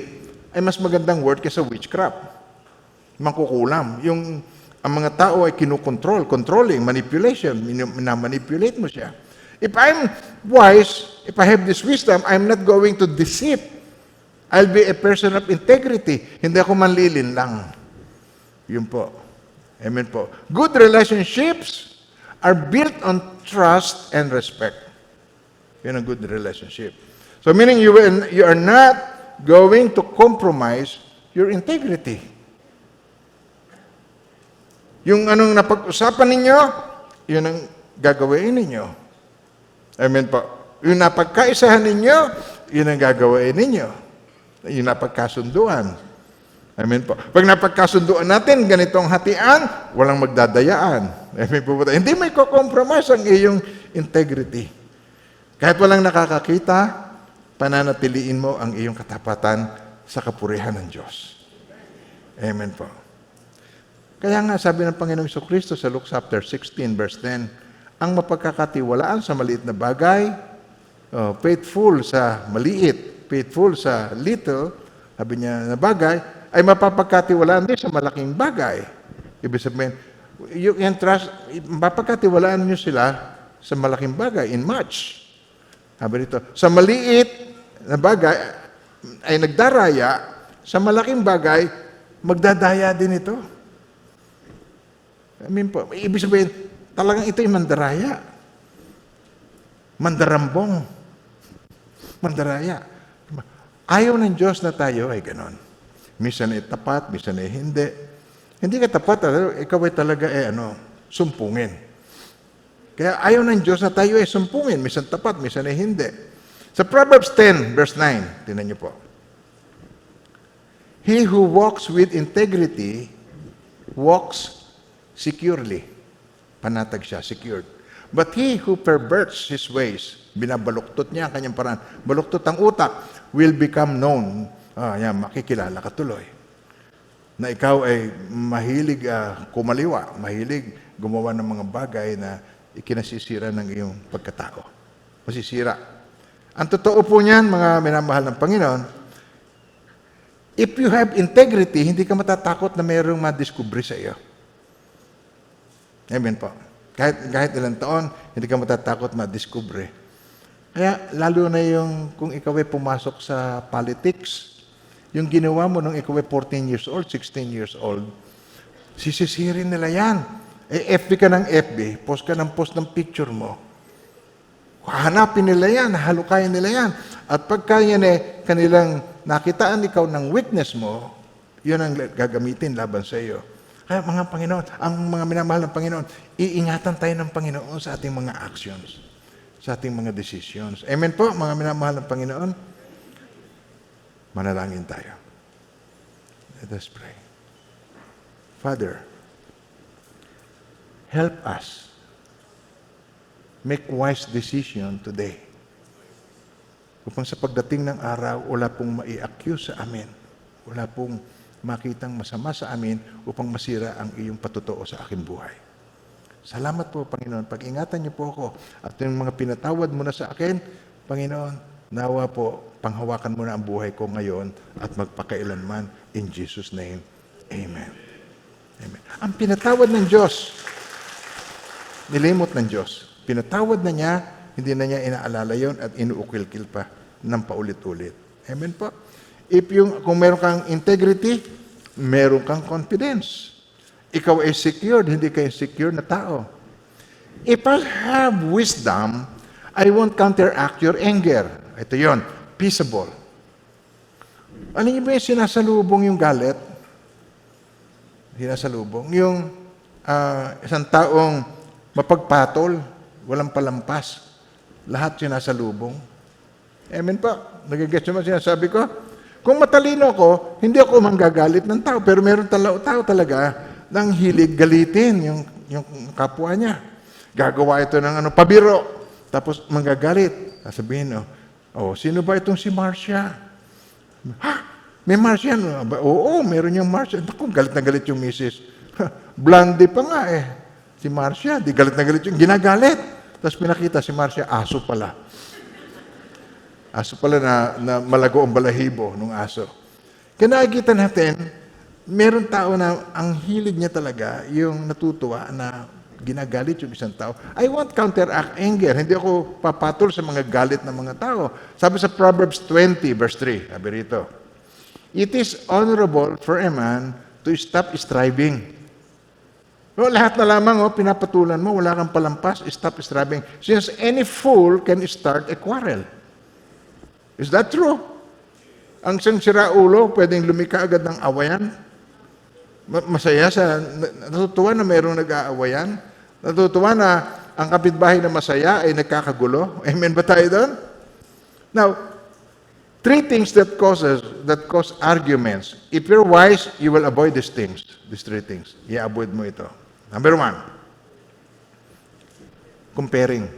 ay mas magandang word kaysa witchcraft. Mangkukulam. Ang mga tao ay controlling, manipulation, minamanipulate mo siya. If I'm wise, if I have this wisdom, I'm not going to deceive. I'll be a person of integrity. Hindi ako manlilin lang. Yun po. Amen po. Good relationships are built on trust and respect. Yun ang good relationship. So meaning you are not going to compromise your integrity. Yung anong napag-usapan ninyo, yun ang gagawin ninyo. Amen po. Yung napagkaisahan ninyo, yun ang gagawin ninyo. Yung napagkasunduan. Amen po. Pag napagkasunduan natin, ganitong hatian, walang magdadayaan. Amen po. Hindi may compromise ang iyong integrity. Kahit walang nakakakita, pananatiliin mo ang iyong katapatan sa kapurihan ng Diyos. Amen po. Kaya nga sabi ng Panginoong Jesucristo sa Luke chapter 16 verse 10, ang mapagkakatiwalaan sa maliit na bagay, faithful sa maliit, faithful sa little, sabi niya, na bagay, ay mapapagkatiwalaan din sa malaking bagay. Ibig sabihin, you can trust, mapapagkatiwalaan niyo sila sa malaking bagay, in much. Sabi dito, sa maliit na bagay, ay nagdaraya, sa malaking bagay, magdadaya din ito. I mean po, ibig sabihin, talagang ito yung mandaraya. Mandarambong. Mandaraya. Ayaw ng Diyos na tayo ay ganon. Minsan ay tapat, minsan ay hindi. Hindi ka tapat, ikaw ay talaga sumpungin. Kaya ayaw ng Diyos na tayo ay sumpungin. Minsan tapat, minsan ay hindi. Sa Proverbs 10, verse 9, tingnan niyo po. He who walks with integrity walks securely. Panatag siya, secured. But he who perverts his ways, binabaluktot niya ang kanyang paraan, baluktot ang utak, will become known. Makikilala ka tuloy. Na ikaw ay mahilig kumaliwa, mahilig gumawa ng mga bagay na ikinasisira ng iyong pagkatao. Masisira. Ang totoo po niyan, mga minamahal ng Panginoon, if you have integrity, hindi ka matatakot na mayroong madiscovery sa iyo. Amen po. Kahit ilang taon, hindi ka matatakot madiscovery. Kaya lalo na yung kung ikaw ay pumasok sa politics, yung ginawa mo nung ikaw ay 14 years old, 16 years old, sisisirin nila yan. FB ka ng FB, post ka ng post ng picture mo. Hanapin nila yan, halukayin nila yan. At pagka yan kanilang nakitaan ikaw ng witness mo, yun ang gagamitin laban sa iyo. Kaya mga Panginoon, ang mga minamahal ng Panginoon, iingatan tayo ng Panginoon sa ating mga actions, sa ating mga decisions. Amen po, mga minamahal ng Panginoon. Manalangin tayo. Let us pray. Father, help us make wise decision today. Upang sa pagdating ng araw, wala pong mai-accuse sa amin. Wala pong makitang masama sa amin upang masira ang iyong patutuo sa aking buhay. Salamat po, Panginoon. Pag-ingatan niyo po ako at yung mga pinatawad mo na sa akin, Panginoon, nawa po, panghawakan mo na ang buhay ko ngayon at magpakailanman. In Jesus' name, Amen. Amen. Ang pinatawad ng Diyos, nilimot ng Diyos. Pinatawad na niya, hindi na niya inaalala yon at inuukil-kil pa ng paulit-ulit. Amen po. Kung meron kang integrity, meron kang confidence. Ikaw ay secured, hindi ka insecure na tao. If I have wisdom, I won't counteract your anger. Ito yon, peaceable. Ano yung ba yung sinasalubong yung galit? Sinasalubong. Yung isang taong mapagpatol, walang palampas. Lahat sinasalubong. Amen po. Nagigets mo sinasabi ko? Kung matalino ako, hindi ako manggagalit ng tao. Pero meron tao talaga ng hilig galitin yung kapwa niya. Gagawa ito ng pabiro. Tapos manggagalit. Sasabihin, sino ba itong si Marcia? Ha? May Marcia? Oo, meron yung Marcia. Naku, galit na galit yung misis. Blondie pa nga si Marcia, di galit na galit yung ginagalit. Tapos pinakita si Marcia, aso pala. Aso pala na malago ang balahibo ng aso. Kaya nakikita natin, meron tao na ang hilig niya talaga, yung natutuwa na ginagalit yung isang tao. I won't counteract anger. Hindi ako papatol sa mga galit ng mga tao. Sabi sa Proverbs 20, verse 3, sabi rito, it is honorable for a man to stop striving. Lahat na lamang, pinapatulan mo, wala kang palampas, stop striving. Since any fool can start a quarrel. Is that true? Ang isang siraulo, pwedeng lumika agad ng awayan. Masaya natutuwa na mayroong nag-aawayan. Natutuwa na ang kapitbahay na masaya ay nagkakagulo. Amen ba tayo doon? Now, three things that cause arguments. If you're wise, you will avoid these things. These three things. I-avoid mo ito. Number 1, comparing.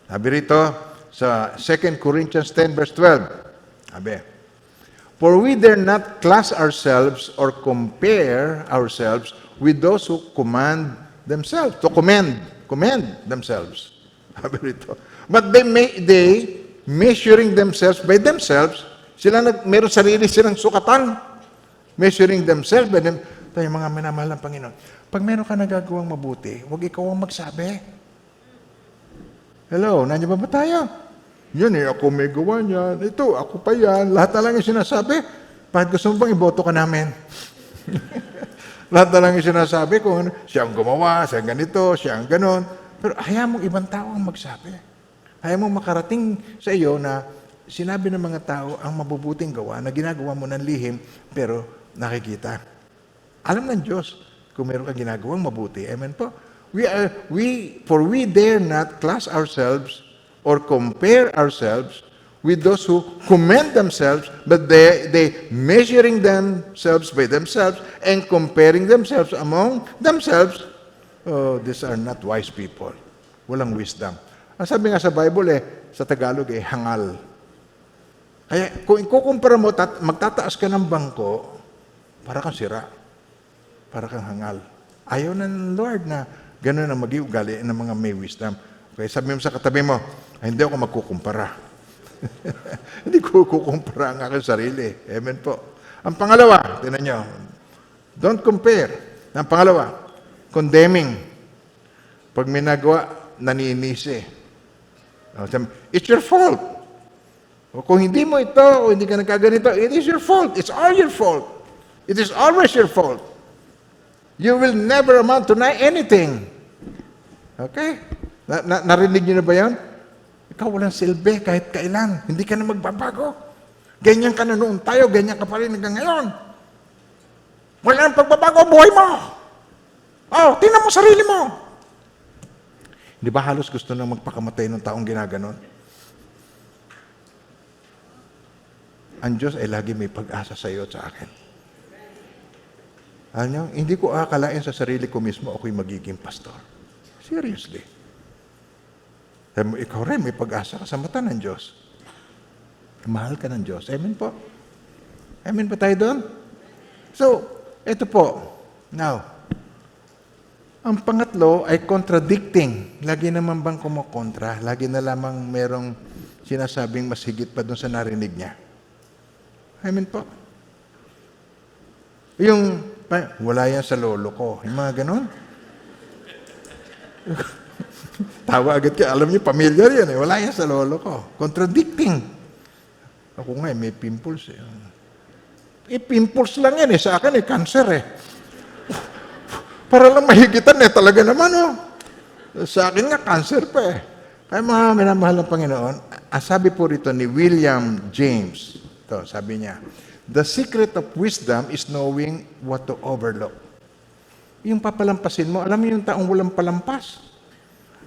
Sabi rito, sa 2 Corinthians 10 verse 12. Sabi, for we dare not class ourselves or compare ourselves with those who commend themselves. To commend themselves. Sabi rito. But they measuring themselves by themselves. Meron sarili silang sukatan. Measuring themselves by them. Tayo mga minamahal ng Panginoon. Pag meron ka nagagawang mabuti, huwag ikaw ang magsabi. Hello, nandiyan ba tayo? Yan ako may gawa niyan. Ito, ako pa yan. Lahat na lang yung sinasabi. Bakit gusto mo bang iboto ka namin? Lahat na lang yung sinasabi kung siya ang gumawa, siya ang ganito, siya ang ganon. Pero hayaan mong ibang tao ang magsabi. Hayaan mong makarating sa iyo na sinabi ng mga tao ang mabubuting gawa na ginagawa mo ng lihim pero nakikita. Alam ng Diyos kung meron kang ginagawang mabuti. Amen po. We dare not class ourselves or compare ourselves with those who commend themselves, but they measuring themselves by themselves and comparing themselves among themselves. Oh, these are not wise people. Walang wisdom. Ang sabi nga sa Bible sa Tagalog hangal. Kaya kung ikukumpara mo, magtataas ka ng bangko, para kang sira. Para kang hangal. Ayaw ng Lord na gano'n ang mag-iugali ng mga may wisdom. Kaya sabi mo sa katabi mo, hindi ako magkukumpara. Hindi ko kukumpara ang aking sarili. Amen po. Ang pangalawa, tinan nyo, don't compare. Ang pangalawa, condemning. Pag may nagawa, naninisi. It's your fault. O kung hindi mo ito, o hindi ka nagkaganito, it is your fault. It's all your fault. It is always your fault. You will never amount to anything. Okay? Narinig niyo na ba yan? Ikaw walang silbi kahit kailan. Hindi ka na magbabago. Ganyan ka na noon tayo, ganyan ka pa rin hanggang ngayon. Wala nang pagbabago, buhay mo. Oh, tingnan mo sarili mo. Di ba halos gusto nang magpakamatay ng taong ginaganon? Ang Diyos ay lagi may pag-asa sa iyo at sa akin. Alam niyo, hindi ko akalain sa sarili ko mismo ako'y magiging pastor. Seriously. Ikaw rin, may pag-asa ka sa mata ng Diyos. Mahal ka ng Diyos. Amen po. Amen pa tayo doon? So, ito po. Now, ang pangatlo ay contradicting. Lagi naman bang kumukontra? Lagi na lamang merong sinasabing mas higit pa doon sa narinig niya. Amen po. Yung, wala yan sa lolo ko. Yung mga ganon. Tawa agad ka. Alam niyo, pamilyar yan. Wala yan sa lolo ko. Contradicting. Ako nga, may pimples. Pimples lang yan. Sa akin, cancer Para lang mahigitan talaga naman. Sa akin nga, cancer pa Kaya mga minamahal ng Panginoon, sabi po rito ni William James, sabi niya, the secret of wisdom is knowing what to overlook. Yung papalampasin mo, alam mo yung taong walang palampas,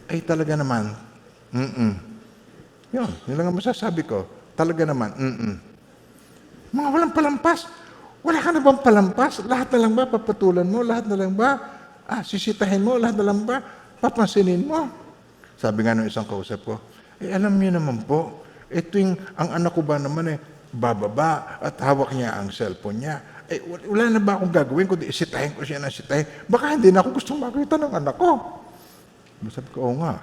ay talaga naman, yun lang ang masasabi ko, talaga naman, Mga walang palampas, wala ka na bang palampas? Lahat na lang ba papatulan mo? Lahat na lang ba sisitahin mo? Lahat na lang ba papansinin mo? Sabi nga ng isang kausap ko, alam niyo naman po, ang anak ko ba naman bababa at hawak niya ang cellphone niya. Wala na ba akong gagawin kundi isitahin ko siya ng sitahin? Baka hindi na ako gustong makita ng anak ko. Sabi ko, oo nga.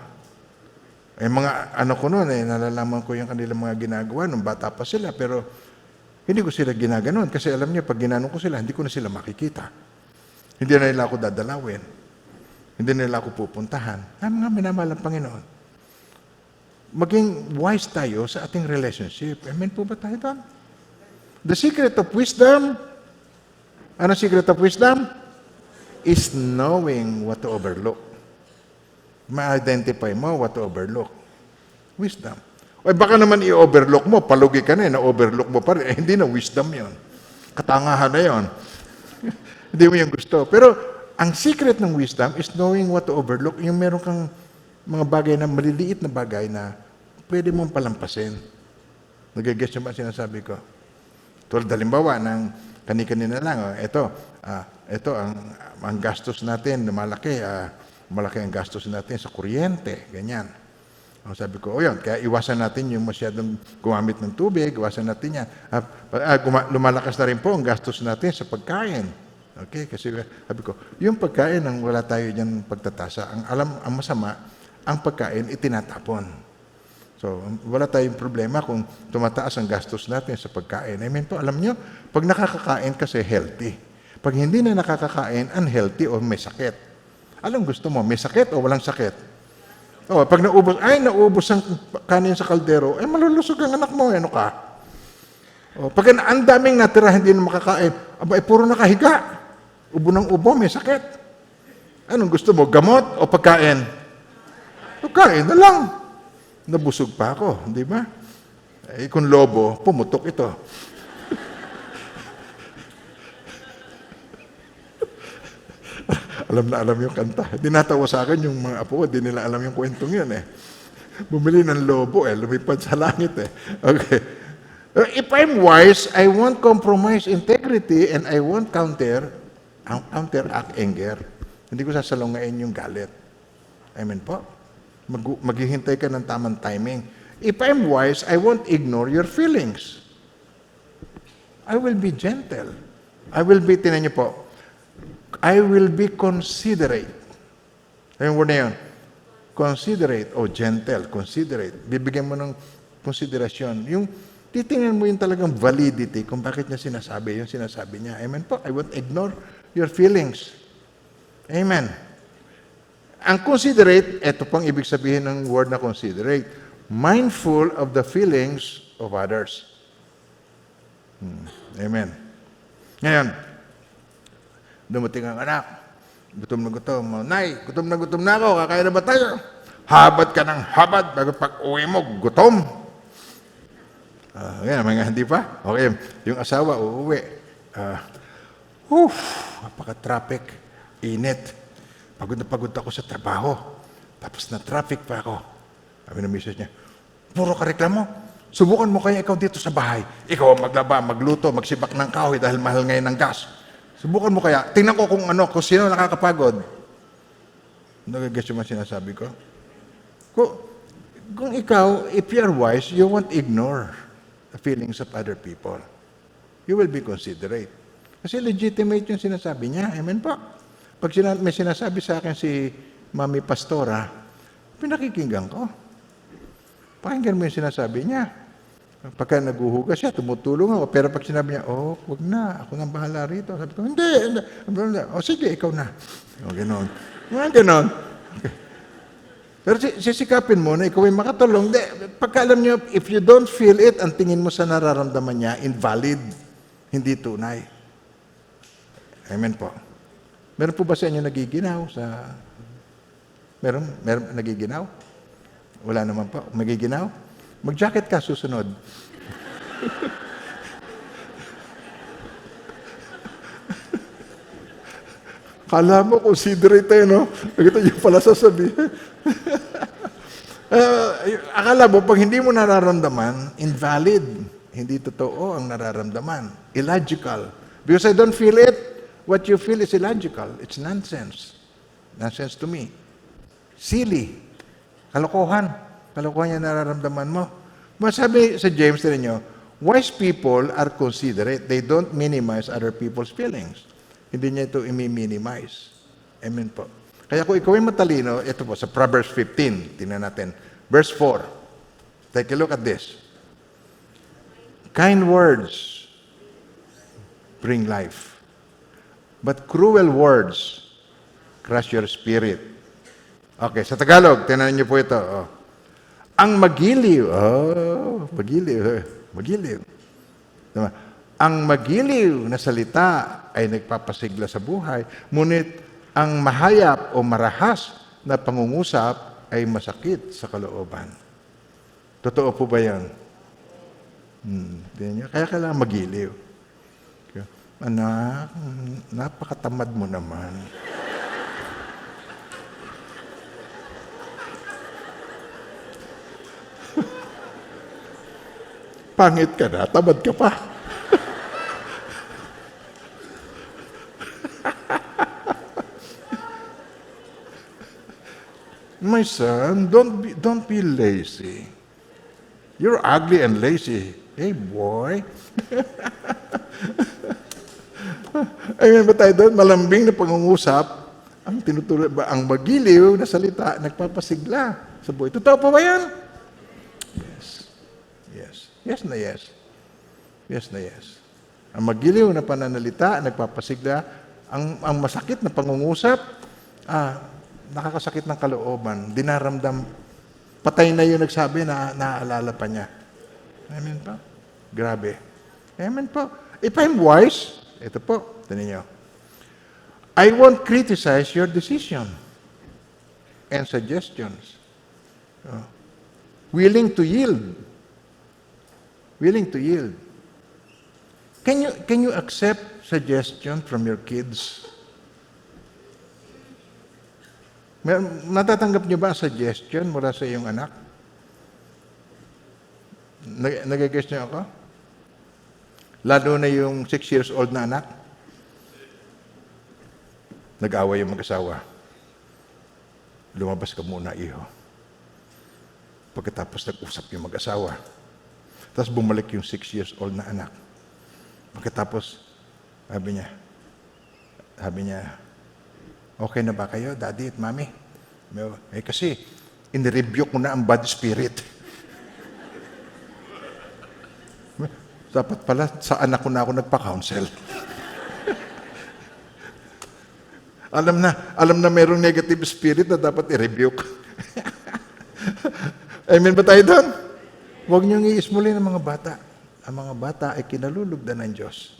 Mga anak ko noon, nalalaman ko yung kanilang mga ginagawa nung bata pa sila, pero hindi ko sila ginaganon kasi alam niya, pag ginanong ko sila, hindi ko na sila makikita. Hindi na nila ako dadalawin. Hindi na nila ako pupuntahan. Mga minamahal ng Panginoon. Maging wise tayo sa ating relationship. Amen po ba tayo doon? The secret of wisdom, ano secret of wisdom? Is knowing what to overlook. Ma-identify mo what to overlook. Wisdom. Baka naman i-overlook mo, palugi ka na-overlook mo pa rin. Hindi na wisdom yon. Katangahan na yon. Hindi mo yung gusto. Pero ang secret ng wisdom is knowing what to overlook. Yung meron kang mga bagay na maliliit na bagay na pwede mong palampasin. Nagagets nyo ba sinasabi ko? Tulad halimbawa ng kani-kanina lang, ito ang gastos natin, malaki ang gastos natin sa kuryente, ganyan. Sabi ko, yun, kaya iwasan natin yung masyadong gumamit ng tubig, iwasan natin yan. Lumalakas na rin po ang gastos natin sa pagkain. Okay, kasi sabi ko, yung pagkain ang wala tayo dyan pagtatasa, ang masama, ang pagkain itinatapon. So, wala tayong problema kung tumataas ang gastos natin sa pagkain. Amen po. Alam nyo, pag nakakakain kasi healthy. Pag hindi na nakakakain, unhealthy o may sakit. Anong gusto mo? May sakit o walang sakit? O, pag naubos ang kanin sa kaldero, malulusog ang anak mo. Ano ka? O, pag ang daming natira, hindi na makakain, puro nakahiga. Ubo ng ubo, may sakit. Anong gusto mo? Gamot o pagkain? Pagkain na lang. Nabusog pa ako, di ba? Kung lobo, pumutok ito. Alam na alam yung kanta. Dinatawa sa akin yung mga apo ko, di nila alam yung kwentong yun Bumili ng lobo lumipad sa langit Okay. If I'm wise, I won't compromise integrity and I won't counteract anger. Hindi ko sasalungain yung galit. Amen po. Maghihintay ka ng tamang timing. If I'm wise, I won't ignore your feelings. I will be gentle. Tinan niyo po, I will be considerate. Ayun word na yun. Considerate o gentle, considerate. Bibigyan mo ng konsiderasyon. Yung titingnan mo yung talagang validity kung bakit niya sinasabi yung sinasabi niya. Amen po. I won't ignore your feelings. Amen. Ang considerate, ito pang ibig sabihin ng word na considerate. Mindful of the feelings of others. Amen. Ngayon, dumating ang anak. Gutom na gutom. Nay, gutom na ako. Kakain na ba tayo? Habad ka ng habad bago pag uwi mo, gutom. Yan, mga hindi pa? Okay, yung asawa uuwi. Napaka-traffic. Init. Pagod na pagod ako sa trabaho. Tapos na traffic pa ako. Sabi ng misis niya, puro ka reklamo. Subukan mo kaya ikaw dito sa bahay. Ikaw ang maglaba, magluto, magsibak ng kahoy dahil mahal ngayon ng gas. Subukan mo kaya. Tingnan ko kung sino nakakapagod. Nagagets yung sinasabi ko? Kung ikaw, if you are wise, you won't ignore the feelings of other people. You will be considerate. Kasi legitimate yung sinasabi niya. Amen po. Pag may sinasabi sa akin si Mami Pastora, pinakikinggan ko. Pakinggan mo yung sinasabi niya. Pagka naguhugas siya, tumutulong ako. Pero pag sinabi niya, wag na, ako nang bahala rito. Sabi ko, hindi. Sige, ikaw na. Ganon. Ganon. Okay. Pero sisikapin mo na ikaw ay makatulong. Pagka alam niyo, if you don't feel it, ang tingin mo sa nararamdaman niya, invalid. Hindi tunay. Amen po. Meron po ba sa inyo nagiginaw? Meron nagiginaw? Wala naman po. Magiginaw? Mag-jacket ka susunod. Kala mo, considerate tayo, no? Ito yung pala sasabihin. Akala mo, pag hindi mo nararamdaman, invalid. Hindi totoo ang nararamdaman. Illogical. Because I don't feel it, what you feel is illogical. It's nonsense. Nonsense to me. Silly. Kalokohan. Kalokohan yung nararamdaman mo. Masabi sa James ninyo, wise people are considerate. They don't minimize other people's feelings. Hindi niya ito i-minimize. Amen po. Kaya kung ikaw ay matalino, ito po, sa Proverbs 15, tingnan natin. Verse 4. Take a look at this. Kind words bring life. But cruel words crush your spirit. Okay, sa Tagalog, tingnan niyo po ito. Ang magiliw. Magiliw. Diba? Ang magiliw na salita ay nagpapasigla sa buhay, ngunit ang mahayap o marahas na pangungusap ay masakit sa kalooban. Totoo po ba yan? Kaya kailangan magiliw. Anak, napakatamad mo naman. Pangit ka na, tamad ka pa. My son, don't be lazy. You're ugly and lazy. Hey, boy. Ayun ba tayo doon? Malambing na pangungusap, ang tinutulad ba, ang magiliw na salita, nagpapasigla sa buhay. Totoo pa ba yan? Yes na yes. Yes na yes. Ang magiliw na pananalita, nagpapasigla, ang masakit na pangungusap, nakakasakit ng kalooban, dinaramdam, patay na yung nagsabi na naaalala pa niya. Amen po. Grabe. Amen po. If I'm wise, ito po, tinan niyo. I won't criticize your decision and suggestions. Willing to yield. Willing to yield. Can you accept suggestion from your kids? Natatanggap niyo ba suggestion mula sa iyong anak? Nag-guess niyo ako? Lalo na yung 6 years old na anak. Nag-away yung mag-asawa. Lumabas ka muna, iho. Pagkatapos nag-usap yung mag-asawa. Tapos bumalik yung 6 years old na anak. Pagkatapos, sabi niya, okay na ba kayo, Daddy at Mommy? Kasi, in-review ko na ang bad spirit. Dapat pala, sa anak ko na ako nagpa-counsel. Alam na mayroong negative spirit na dapat i-rebuke. Amen ba tayo doon? Huwag niyong iismulin ang mga bata. Ang mga bata ay kinalulugdan ng Diyos.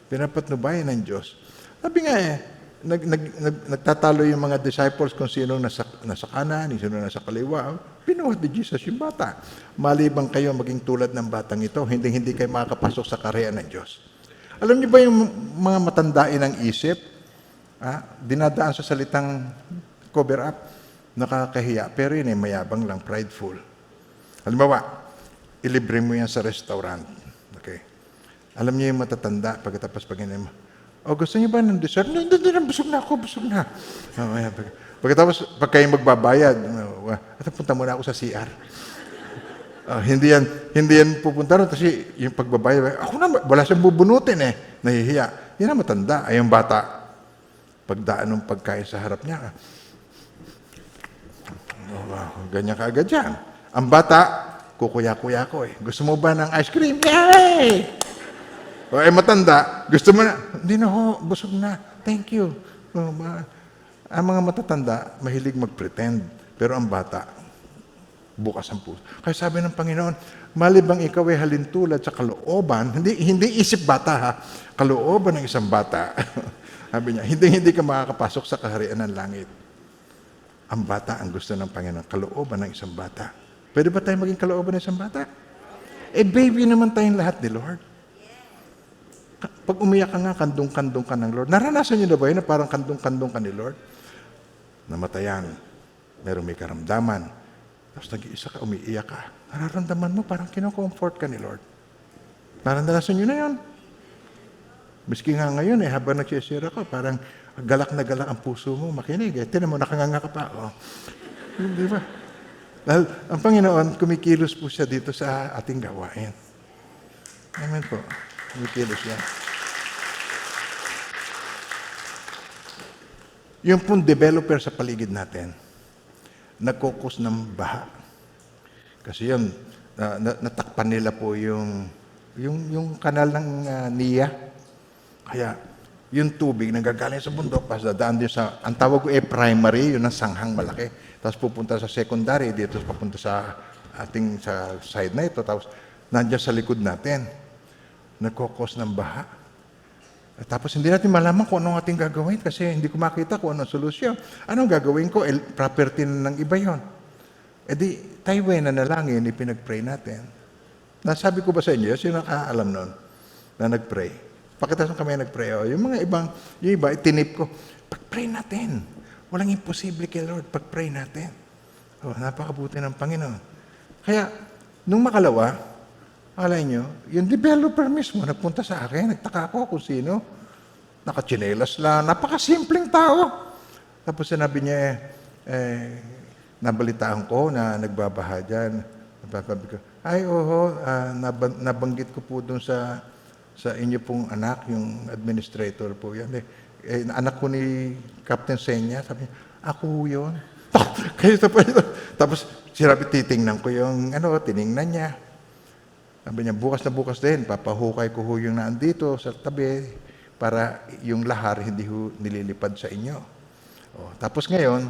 Pinapatnubayan ng Diyos. Sabi nga nagtatalo yung mga disciples kung sino nasa kanan, sino nasa kaliwa. Pinuhat ni Jesus yung bata. Malibang kayo maging tulad ng batang ito, hindi kayo makakapasok sa kaharian ng Diyos. Alam niyo ba yung mga matandain ng isip? Dinadaan sa salitang cover up, nakakahiya, pero yun ay mayabang lang, prideful. Halimbawa, ilibre mo yan sa restaurant. Okay. Alam niyo yung matatanda, pagkatapos pag-inom mo, gusto niyo ba ng dessert? Hindi, busog na ako, busog na. Pagkatapos, pag kayo magbabayad, punta muna ako sa CR. Hindi yan pupunta ron, kasi yung pagbabayad, ako na, wala siyang bubunutin nahihiya. Yan ang matanda, ay yung bata. Pagdaan ng pagkain sa harap niya, ganyan ka agad yan. Ang bata, kukuya-kuya ko Gusto mo ba ng ice cream? Yay! Matanda, gusto mo na? Hindi na ho, busog na. Thank you. Ang mga matatanda, mahilig mag-pretend. Pero ang bata, bukas ang puso. Kaya sabi ng Panginoon, malibang ikaw ay halintulad sa kalooban, hindi isip bata kalooban ng isang bata. Sabi niya, hindi ka makakapasok sa kaharian ng langit. Ang bata ang gusto ng Panginoon, kalooban ng isang bata. Pwede ba tayo maging kalooban ng isang bata? Baby naman tayong lahat ni Lord. Pag umiyak ka nga, kandong-kandong ka ng Lord. Naranasan niyo na ba yun na parang kandong-kandong ka ni Lord? Namatayan. Meron may karamdaman. Tapos nag-iisa ka, umiiyak ka. Nararamdaman mo, parang kinocomfort ka ni Lord. Naranasan niyo na yun. Miski nga ngayon habang nagsisira ka, parang galak na galak ang puso mo, makinig. Tinan mo, nakanganga ka pa. Di ba? Dahil ang Panginoon, kumikilos po siya dito sa ating gawain. Amen po. Kumikilos siya. Yung pong developer sa paligid natin, nagkukos ng baha. Kasi yun, natakpan nila po yung kanal ng NIA. Kaya, yung tubig nagagaling sa bundok, dadaan din sa, ang tawag ko primary, yun ang sanghang malaki. Tapos pupunta sa secondary, dito papunta sa ating sa side na ito. Tapos nandiyan sa likod natin, nagkukos ng baha. Tapos hindi natin malaman kung anong ating gagawin kasi hindi ko makita kung anong solusyon. Anong gagawin ko? Property na ng iba yon. Tayo na nalangin, ipinag-pray natin. Nasabi ko ba sa inyo, sino nakaalam nun na nag-pray? Pakita kami nag-pray. Yung mga yung iba, itinip ko, pag-pray natin. Walang imposible kay Lord, pag-pray natin. Napakabuti ng Panginoon. Kaya, nung makalawa, alay nyo, yung developer mismo, nagpunta sa akin, nagtaka ako kung sino. Nakachinelas lang, napakasimpleng tao. Tapos sinabi niya, nabalitaan ko na nagbabaha dyan. Sabi ko, nabanggit ko po dun sa inyo pong anak, yung administrator po yan. Anak ko ni Captain Senya, sabi niya, ako yun. Tapos sinabi, titingnan ko yung tiningnan niya. Sabi niya, bukas na bukas din, papahukay ko ho yung naandito sa tabi para yung lahar hindi ho nililipad sa inyo. Tapos ngayon,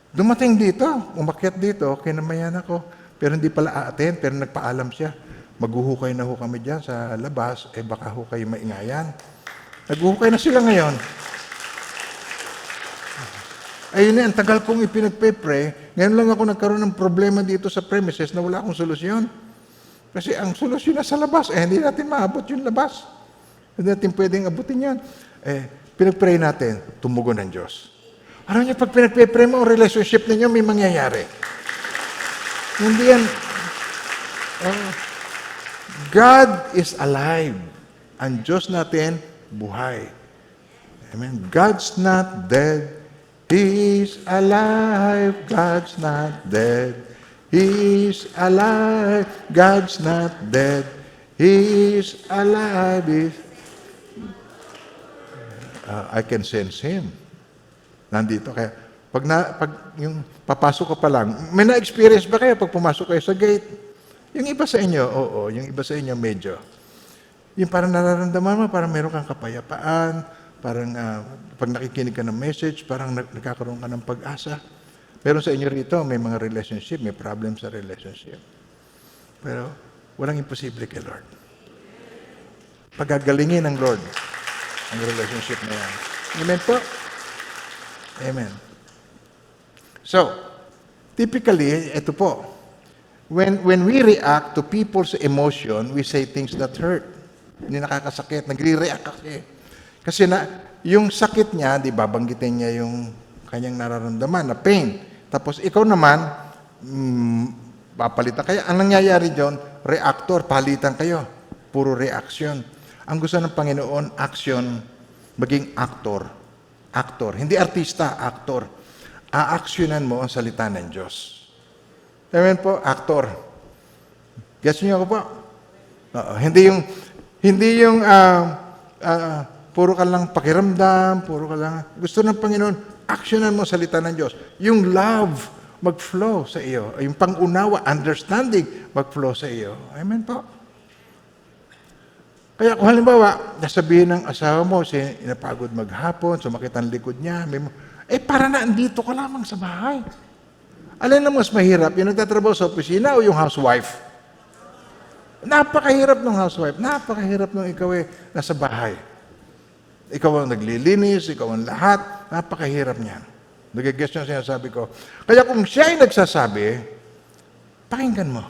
dumating dito, umakyat dito, kinamayan ako, pero hindi pala aaten, pero nagpaalam siya. Maghuhukay na ho kami dyan sa labas, baka ho kayo maingayan. Naghuhukay na sila ngayon. Ayun ang tagal kong ipinagpe-pray. Ngayon lang ako nagkaroon ng problema dito sa premises na wala akong solusyon. Kasi ang solusyon na sa labas, hindi natin maabot yung labas. Hindi natin pwedeng abutin yan. Pinag-pray natin, tumugon ng Diyos. Alam niyo, pag pinag-pray mo, ang relationship ninyo may mangyayari. Hindi yan. God is alive. Ang Diyos natin, buhay. Amen. God's not dead. He is alive. God's not dead. He is alive. God's not dead. He is alive. I can sense Him. Nandito. Kaya, pag yung papasok ka pa lang, may na-experience ba kayo pag pumasok kayo sa gate? Yung iba sa inyo, oo. Yung iba sa inyo, medyo. Yung parang nararamdaman mo, parang meron kang kapayapaan, parang pag nakikinig ka ng message, parang nagkakaroon ka ng pag-asa. Pero sa inyo rito, may mga relationship, may problem sa relationship. Pero walang imposible kay Lord. Pagagalingin ng Lord ang relationship na yan. Amen po? Amen. So, typically, ito po, when we react to people's emotion, we say things that hurt. Hindi nakakasakit, nagre-react kasi. Kasi yung sakit niya, di ba, banggitin niya yung kanyang nararamdaman na pain. Tapos ikaw naman, papalitan kayo. Ang nangyayari dyan, reactor, palitan kayo. Puro reaction. Ang gusto ng Panginoon, action, maging actor. Actor. Hindi artista, actor. Aaksyonan mo ang salita ng Diyos. Amen po, actor. Guess niyo ako po? Hindi yung puro ka lang pakiramdam, puro ka lang. Gusto ng Panginoon, aksyonan mo salita ng Diyos. Yung love, mag-flow sa iyo. Yung pang-unawa, understanding, mag-flow sa iyo. Amen po. Kaya kung halimbawa, nasabihin ng asawa mo, napagod maghapon, sumakit ang likod niya, para na andito ka lamang sa bahay. Alin na mas mahirap, yung nagtatrabaho sa opisina o yung housewife? Napakahirap ng housewife. Napakahirap ng ikaw nasa bahay. Ikaw ang naglilinis, ikaw ang lahat. Napakahirap niyan. Nagigess niyo sinasabi ko. Kaya kung siya ay nagsasabi, pakinggan mo.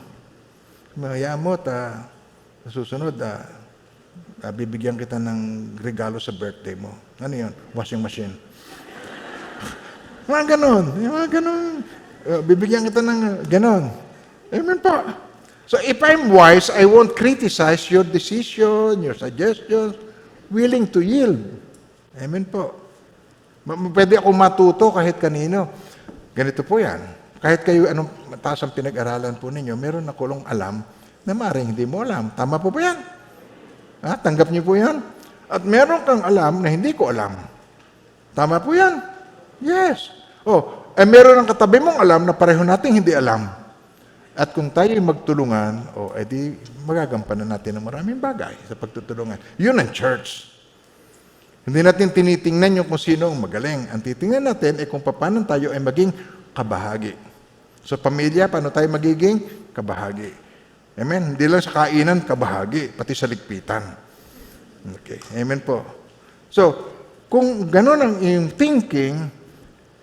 Hayaan mo, sa susunod, bibigyan kita ng regalo sa birthday mo. Ano yun? Washing machine. Mga ganon. Bibigyan kita ng ganon. Amen po. So if I'm wise, I won't criticize your decision, your suggestions, willing to yield. Amen po. Pwede ako matuto kahit kanino. Ganito po yan. Kahit kayo, anong mataas ang pinag-aralan po ninyo, meron na kulong alam na maaaring hindi mo alam. Tama po ba yan? Tanggap niyo po yan? At meron kang alam na hindi ko alam. Tama po yan? Yes. Meron ang katabi mong alam na pareho nating hindi alam. At kung tayo'y magtulungan, edi magagampanan natin ng maraming bagay sa pagtutulungan. Yun ang church. Hindi natin tinitingnan yung kung sino ang magaling. Ang titingnan natin ay kung paano tayo ay maging kabahagi. So pamilya, paano tayo magiging kabahagi? Amen? Hindi lang sa kainan, kabahagi, pati sa ligpitan. Okay, amen po. So, kung gano'n ang iyong thinking,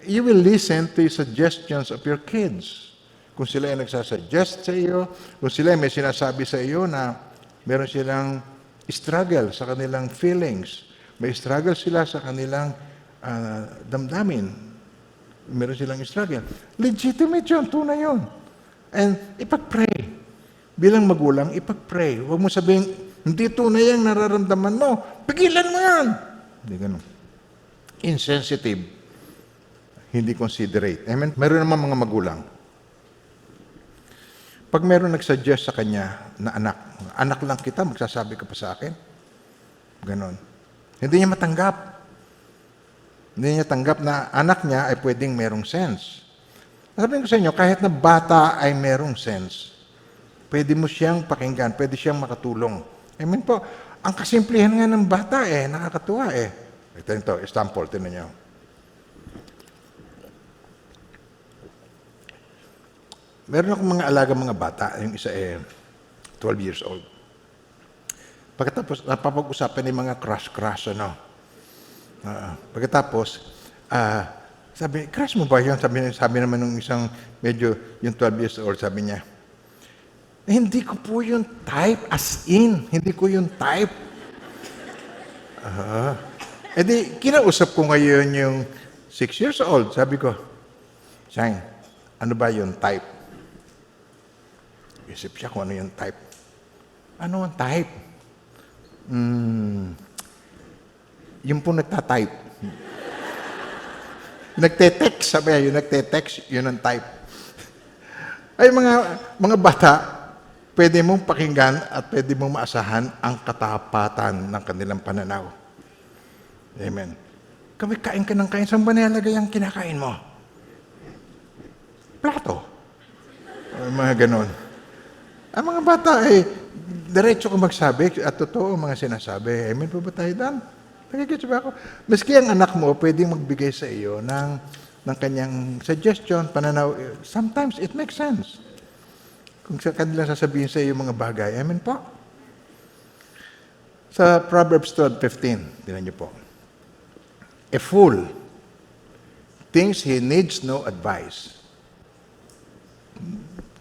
you will listen to the suggestions of your kids. Kung sila ay nagsasuggest sa iyo, kung sila ay may sinasabi sa iyo na meron silang struggle sa kanilang feelings, may struggle sila sa kanilang damdamin, meron silang struggle. Legitimate yun, tunay yun. And ipag-pray. Bilang magulang, ipag-pray. Huwag mo sabihin, hindi tunay ang nararamdaman mo. Pigilan mo yan. Hindi ganun. Insensitive. Hindi considerate. Amen? Meron naman mga magulang. Pag meron nagsuggest sa kanya na anak lang kita, magsasabi ka pa sa akin. Ganon. Hindi niya matanggap. Hindi niya tanggap na anak niya ay pwedeng merong sense. Sabihin ko sa inyo, kahit na bata ay merong sense. Pwede mo siyang pakinggan, pwede siyang makatulong. Amen po. Ang kasimplihan nga ng bata nakakatuwa Ito, example, tinan niyo. Meron akong mga alaga mga bata, yung isa 12 years old. Pagkatapos, napapag-usapan yung mga crush, pagkatapos, sabi, crush mo ba yun? Sabi naman ng isang medyo, yung 12 years old, sabi niya, hindi ko po yung type, as in, hindi ko yung type. Di, kinausap ko ngayon yung 6 years old. Sabi ko, Shang, ano ba yung type? Isip siya kung ano yung type. Ano ang type? Yung po nagtatype. Nagte-text, sabi niya, yung nagte-text, yun ang type. Ay, mga bata, pwede mong pakinggan at pwede mong maasahan ang katapatan ng kanilang pananaw. Amen. Kami kain ka ng kain, saan ba nilalagay ang kinakain mo? Plato. Mga ganon. Ang mga bata diretso ko magsabi at totoo ang mga sinasabi. Amen po ba tayo doon? Nagigits ba ako? Maski ang anak mo, pwedeng magbigay sa iyo ng kanyang suggestion, pananaw. Sometimes it makes sense. Kung sa kanila sasabihin sa iyo mga bagay. Amen po? Sa Proverbs 12:15, tingnan niyo po. A fool thinks he needs no advice.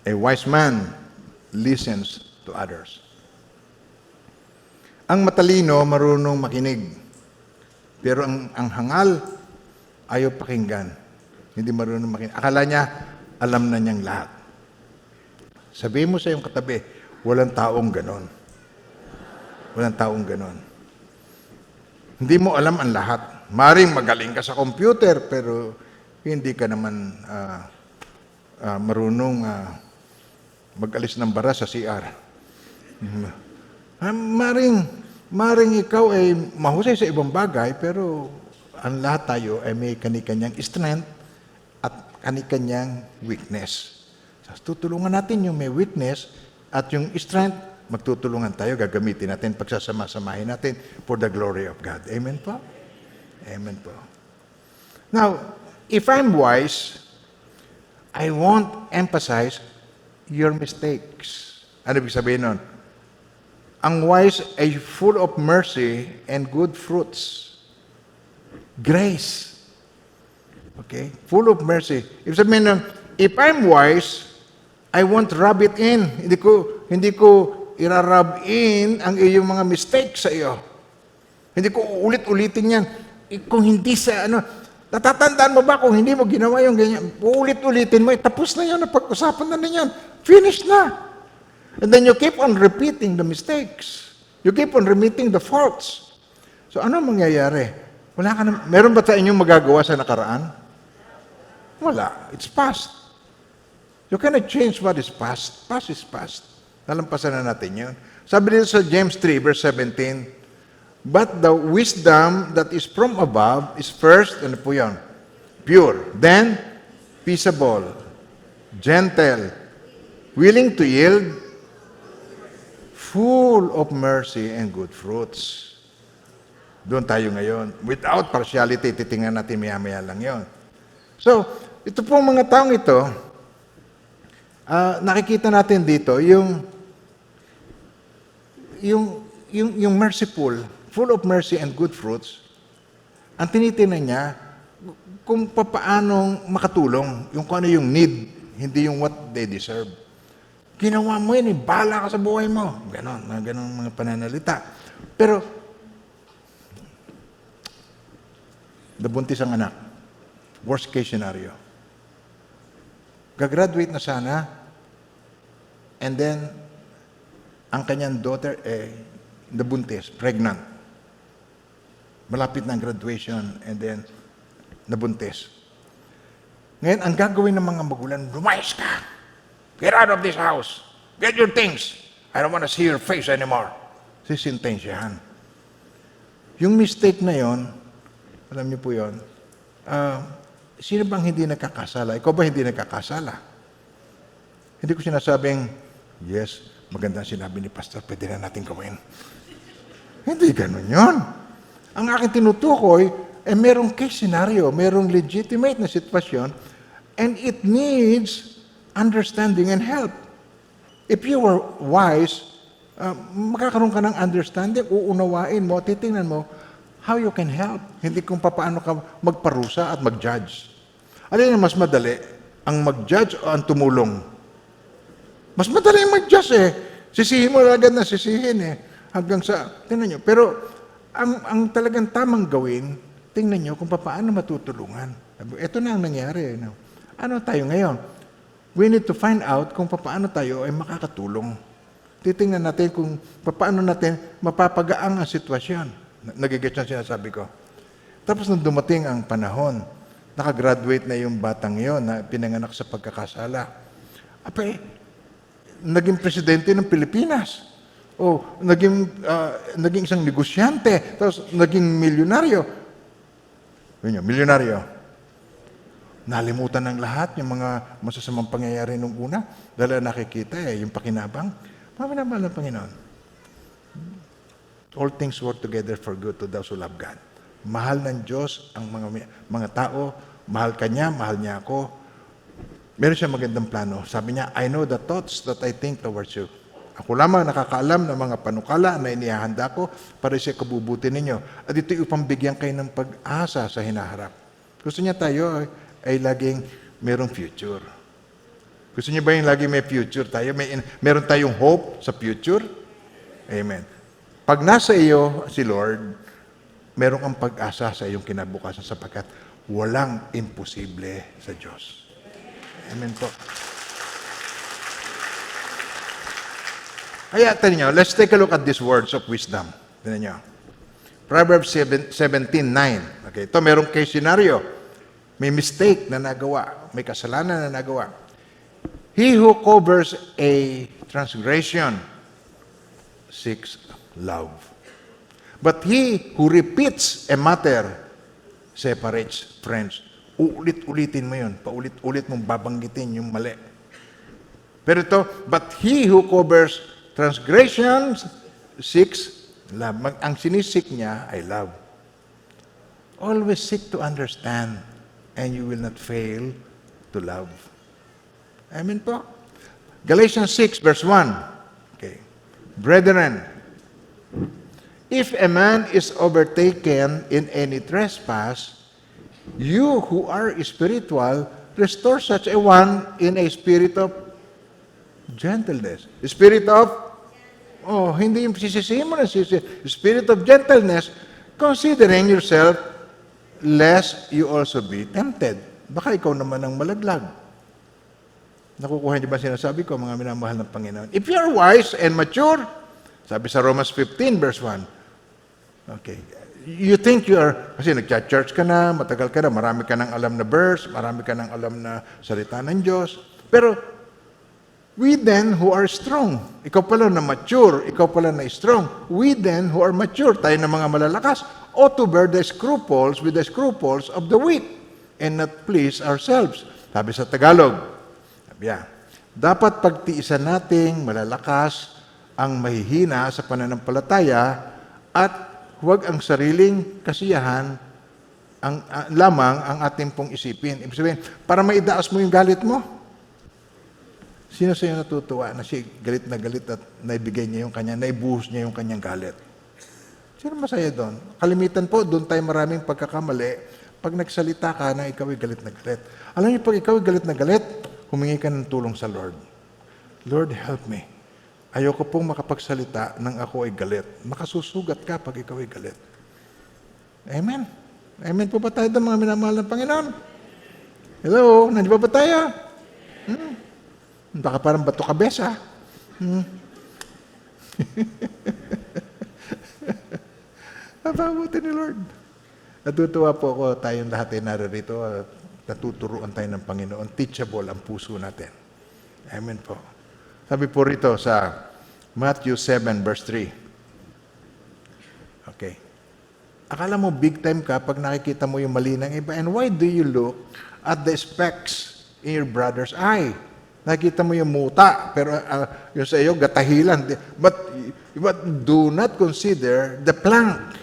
A wise man listens to others. Ang matalino, marunong makinig. Pero ang hangal, ayaw pakinggan. Hindi marunong makinig. Akala niya, alam na niyang lahat. Sabihin mo sa iyong katabi, walang taong ganon. Walang taong ganon. Hindi mo alam ang lahat. Maring magaling ka sa computer, pero hindi ka naman marunong mag-alis ng bara sa CR. Maring ikaw ay mahusay sa ibang bagay, pero ang lahat tayo ay may kani-kanyang strength at kani-kanyang weakness. So, tutulungan natin yung may weakness at yung strength, magtutulungan tayo, gagamitin natin, pagsasama-samahin natin for the glory of God. Amen po? Amen po. Now, if I'm wise, I won't emphasize your mistakes. Ano ibig sabihin nun? Ang wise ay full of mercy and good fruits. Grace. Okay? Full of mercy. Ibig sabihin nun, if I'm wise, I won't rub it in. Hindi ko irarub in ang iyong mga mistakes sa iyo. Hindi ko ulit-ulitin yan. Kung hindi natatandaan mo ba kung hindi mo ginawa yung ganyan, uulit-ulitin mo, tapos na yan, napag-usapan na yan. Finish na. And then you keep on repeating the mistakes. You keep on repeating the faults. So ano mangyayari? Meron ba sa inyong magagawa sa nakaraan? Wala. It's past. You cannot change what is past. Past is past. Nalampasan na natin yun. Sabi dito sa James 3, verse 17, but the wisdom that is from above is first, ano po yun? Pure. Then, peaceable, gentle, willing to yield, full of mercy and good fruits. Doon tayo ngayon. Without partiality, titingnan natin maya-maya lang yon. So, ito pong mga taong ito, nakikita natin dito, yung merciful, full of mercy and good fruits, ang tinitingnan niya, kung papaanong makatulong, yung kung ano yung need, hindi yung what they deserve. Ginawa mo yun, bahala ka sa buhay mo. Ganon mga pananalita. Pero, nabuntis ang anak. Worst case scenario. Gagraduate na sana, and then, ang kanyang daughter nabuntis, pregnant. Malapit na ang graduation, and then, nabuntis. Ngayon, ang gagawin ng mga magulang, lumayas ka! Get out of this house! Get your things! I don't want to see your face anymore. Sisintensyahan. Yung mistake na yon, alam niyo po yon, sino bang hindi nagkakasala? Ikaw ba hindi nagkakasala? Hindi ko sinasabing Yes, maganda sinabi ni Pastor, pwede na natin gawin. Hindi ganun yun. Ang aking tinutukoy, merong case scenario, merong legitimate na sitwasyon, and it needs understanding and help. If you were wise, magkakaroon ka ng understanding, uunawain mo, titingnan mo how you can help. Hindi kung paano ka magparusa at mag-judge. Alin ang mas madali? Ang mag-judge o ang tumulong? Mas madali ang mag-judge eh. Sisihin mo agad na sisihin eh. Hanggang sa, tingnan nyo. Pero ang talagang tamang gawin, tingnan nyo kung paano matutulungan. Ito na ang nangyari. Ano tayo ngayon? We need to find out kung paano tayo ay makakatulong. Titingnan natin kung paano natin mapapagaang ang sitwasyon. Nagigets na sinasabi ko. Tapos nung dumating ang panahon, nakagraduate na yung batang yon na pinanganak sa pagkakasala. Apay, naging presidente ng Pilipinas. O naging isang negosyante. Tapos naging milyonaryo. Yun, milyonaryo. Nalimutan ng lahat yung mga masasamang pangyayari nung una. Dahil nakikita yung pakinabang. Maminamahal ng Panginoon. All things work together for good to those who love God. Mahal ng Diyos ang mga tao. Mahal ka niya, mahal niya ako. Meron siya magandang plano. Sabi niya, I know the thoughts that I think towards you. Ako lamang nakakaalam ng mga panukala na inihahanda ko para sa kabubuti ninyo. At ito'y upang bigyan kayo ng pag-asa sa hinaharap. Gusto niya tayo ay laging merong future. Gusto niyo ba yung laging may future tayo? Meron tayong hope sa future? Amen. Pag nasa iyo si Lord, meron kang pag-asa sa iyong kinabukasan sapagkat walang imposible sa Diyos. Amen po. Kaya, tignan nyo, let's take a look at these words of wisdom. Tignan nyo. Proverbs 17:9. Okay, ito merong case scenario. May mistake na nagawa. May kasalanan na nagawa. He who covers a transgression seeks love. But he who repeats a matter separates friends. Uulit-ulitin mo yun. Paulit-ulit mong babanggitin yung mali. Pero ito, but he who covers transgressions seeks love. Ang sinisik niya ay love. Always seek to understand and you will not fail to love. Amen po. Galatians 6 verse 1. Okay. Brethren, if a man is overtaken in any trespass, you who are spiritual, restore such a one in a spirit of gentleness. Spirit of, hindi yung sisisihin mo na spirit of gentleness, considering yourself, lest you also be tempted. Baka ikaw naman ang malaglag. Nakukuha niyo ba sinasabi ko, mga minamahal ng Panginoon? If you are wise and mature, sabi sa Romans 15 verse 1, okay, you think you are, kasi nag-church ka na, matagal ka na, marami ka nang alam na verse, marami ka nang alam na salita ng Diyos, pero we then who are strong, ikaw pala na mature, ikaw pala na strong, we then who are mature, tayo na mga malalakas, ought to bear the scruples with the scruples of the weak and not please ourselves. Sabi sa Tagalog, dapat pagtiisan nating malalakas ang mahihina sa pananampalataya at huwag ang sariling kasiyahan lamang ang ating pong isipin. Ibig sabihin, para maidaas mo yung galit mo. Sino sa iyo natutuwa na siya galit na galit at naibigay niya yung kanya, naibuhos niya yung kanyang galit? Sino masaya doon? Kalimitan po, doon tayo maraming pagkakamali pag nagsalita ka na ikaw ay galit na galit. Alam niyo, pag ikaw ay galit na galit, humingi ka ng tulong sa Lord. Lord, help me. Ayoko pong makapagsalita nang ako ay galit. Makasusugat ka pag ikaw ay galit. Amen. Amen po ba tayo mga minamahal ng Panginoon? Hello, nandiyo ba tayo? Baka parang bato kabesa. Mapabuti ni Lord. Natutuwa po ako tayong lahat ay narito at natuturuan tayo ng Panginoon. Teachable ang puso natin. Amen po. Sabi po rito sa Matthew 7 verse 3. Okay. Akala mo big time ka pag nakikita mo yung mali ng iba. And why do you look at the specks in your brother's eye Nakita mo yung muta, pero yung sa iyo, gatahilan. But do not consider the plank.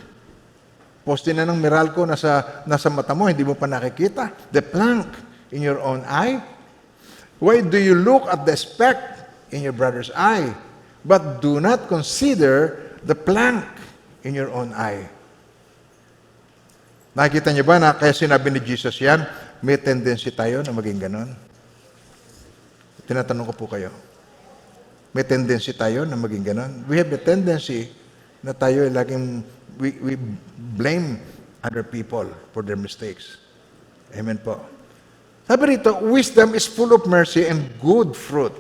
Poste na ng Meralco nasa mata mo, hindi mo pa nakikita. The plank in your own eye. Why do you look at the speck in your brother's eye, but do not consider the plank in your own eye? Nakikita niyo ba na kaya sinabi ni Jesus yan, may tendency tayo na maging ganon? Tinatanong ko po kayo. May tendency tayo na maging ganon? We have a tendency na tayo ay laging we blame other people for their mistakes. Amen po. Sabi rito, wisdom is full of mercy and good fruit.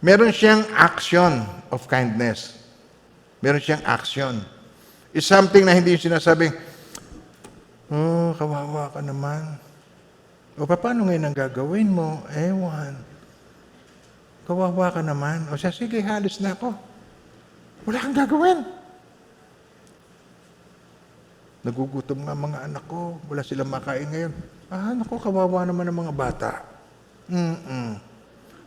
Meron siyang action of kindness. Meron siyang action. It's something na hindi yung sinasabing, oh, kawawa ka naman. O paano ngayon ang gagawin mo? Ewan. Kawawa ka naman. O siya, sige, halis na ako. Wala kang gagawin. Nagugutom nga mga anak ko. Wala silang makain ngayon. Naku, kawawa naman ng mga bata.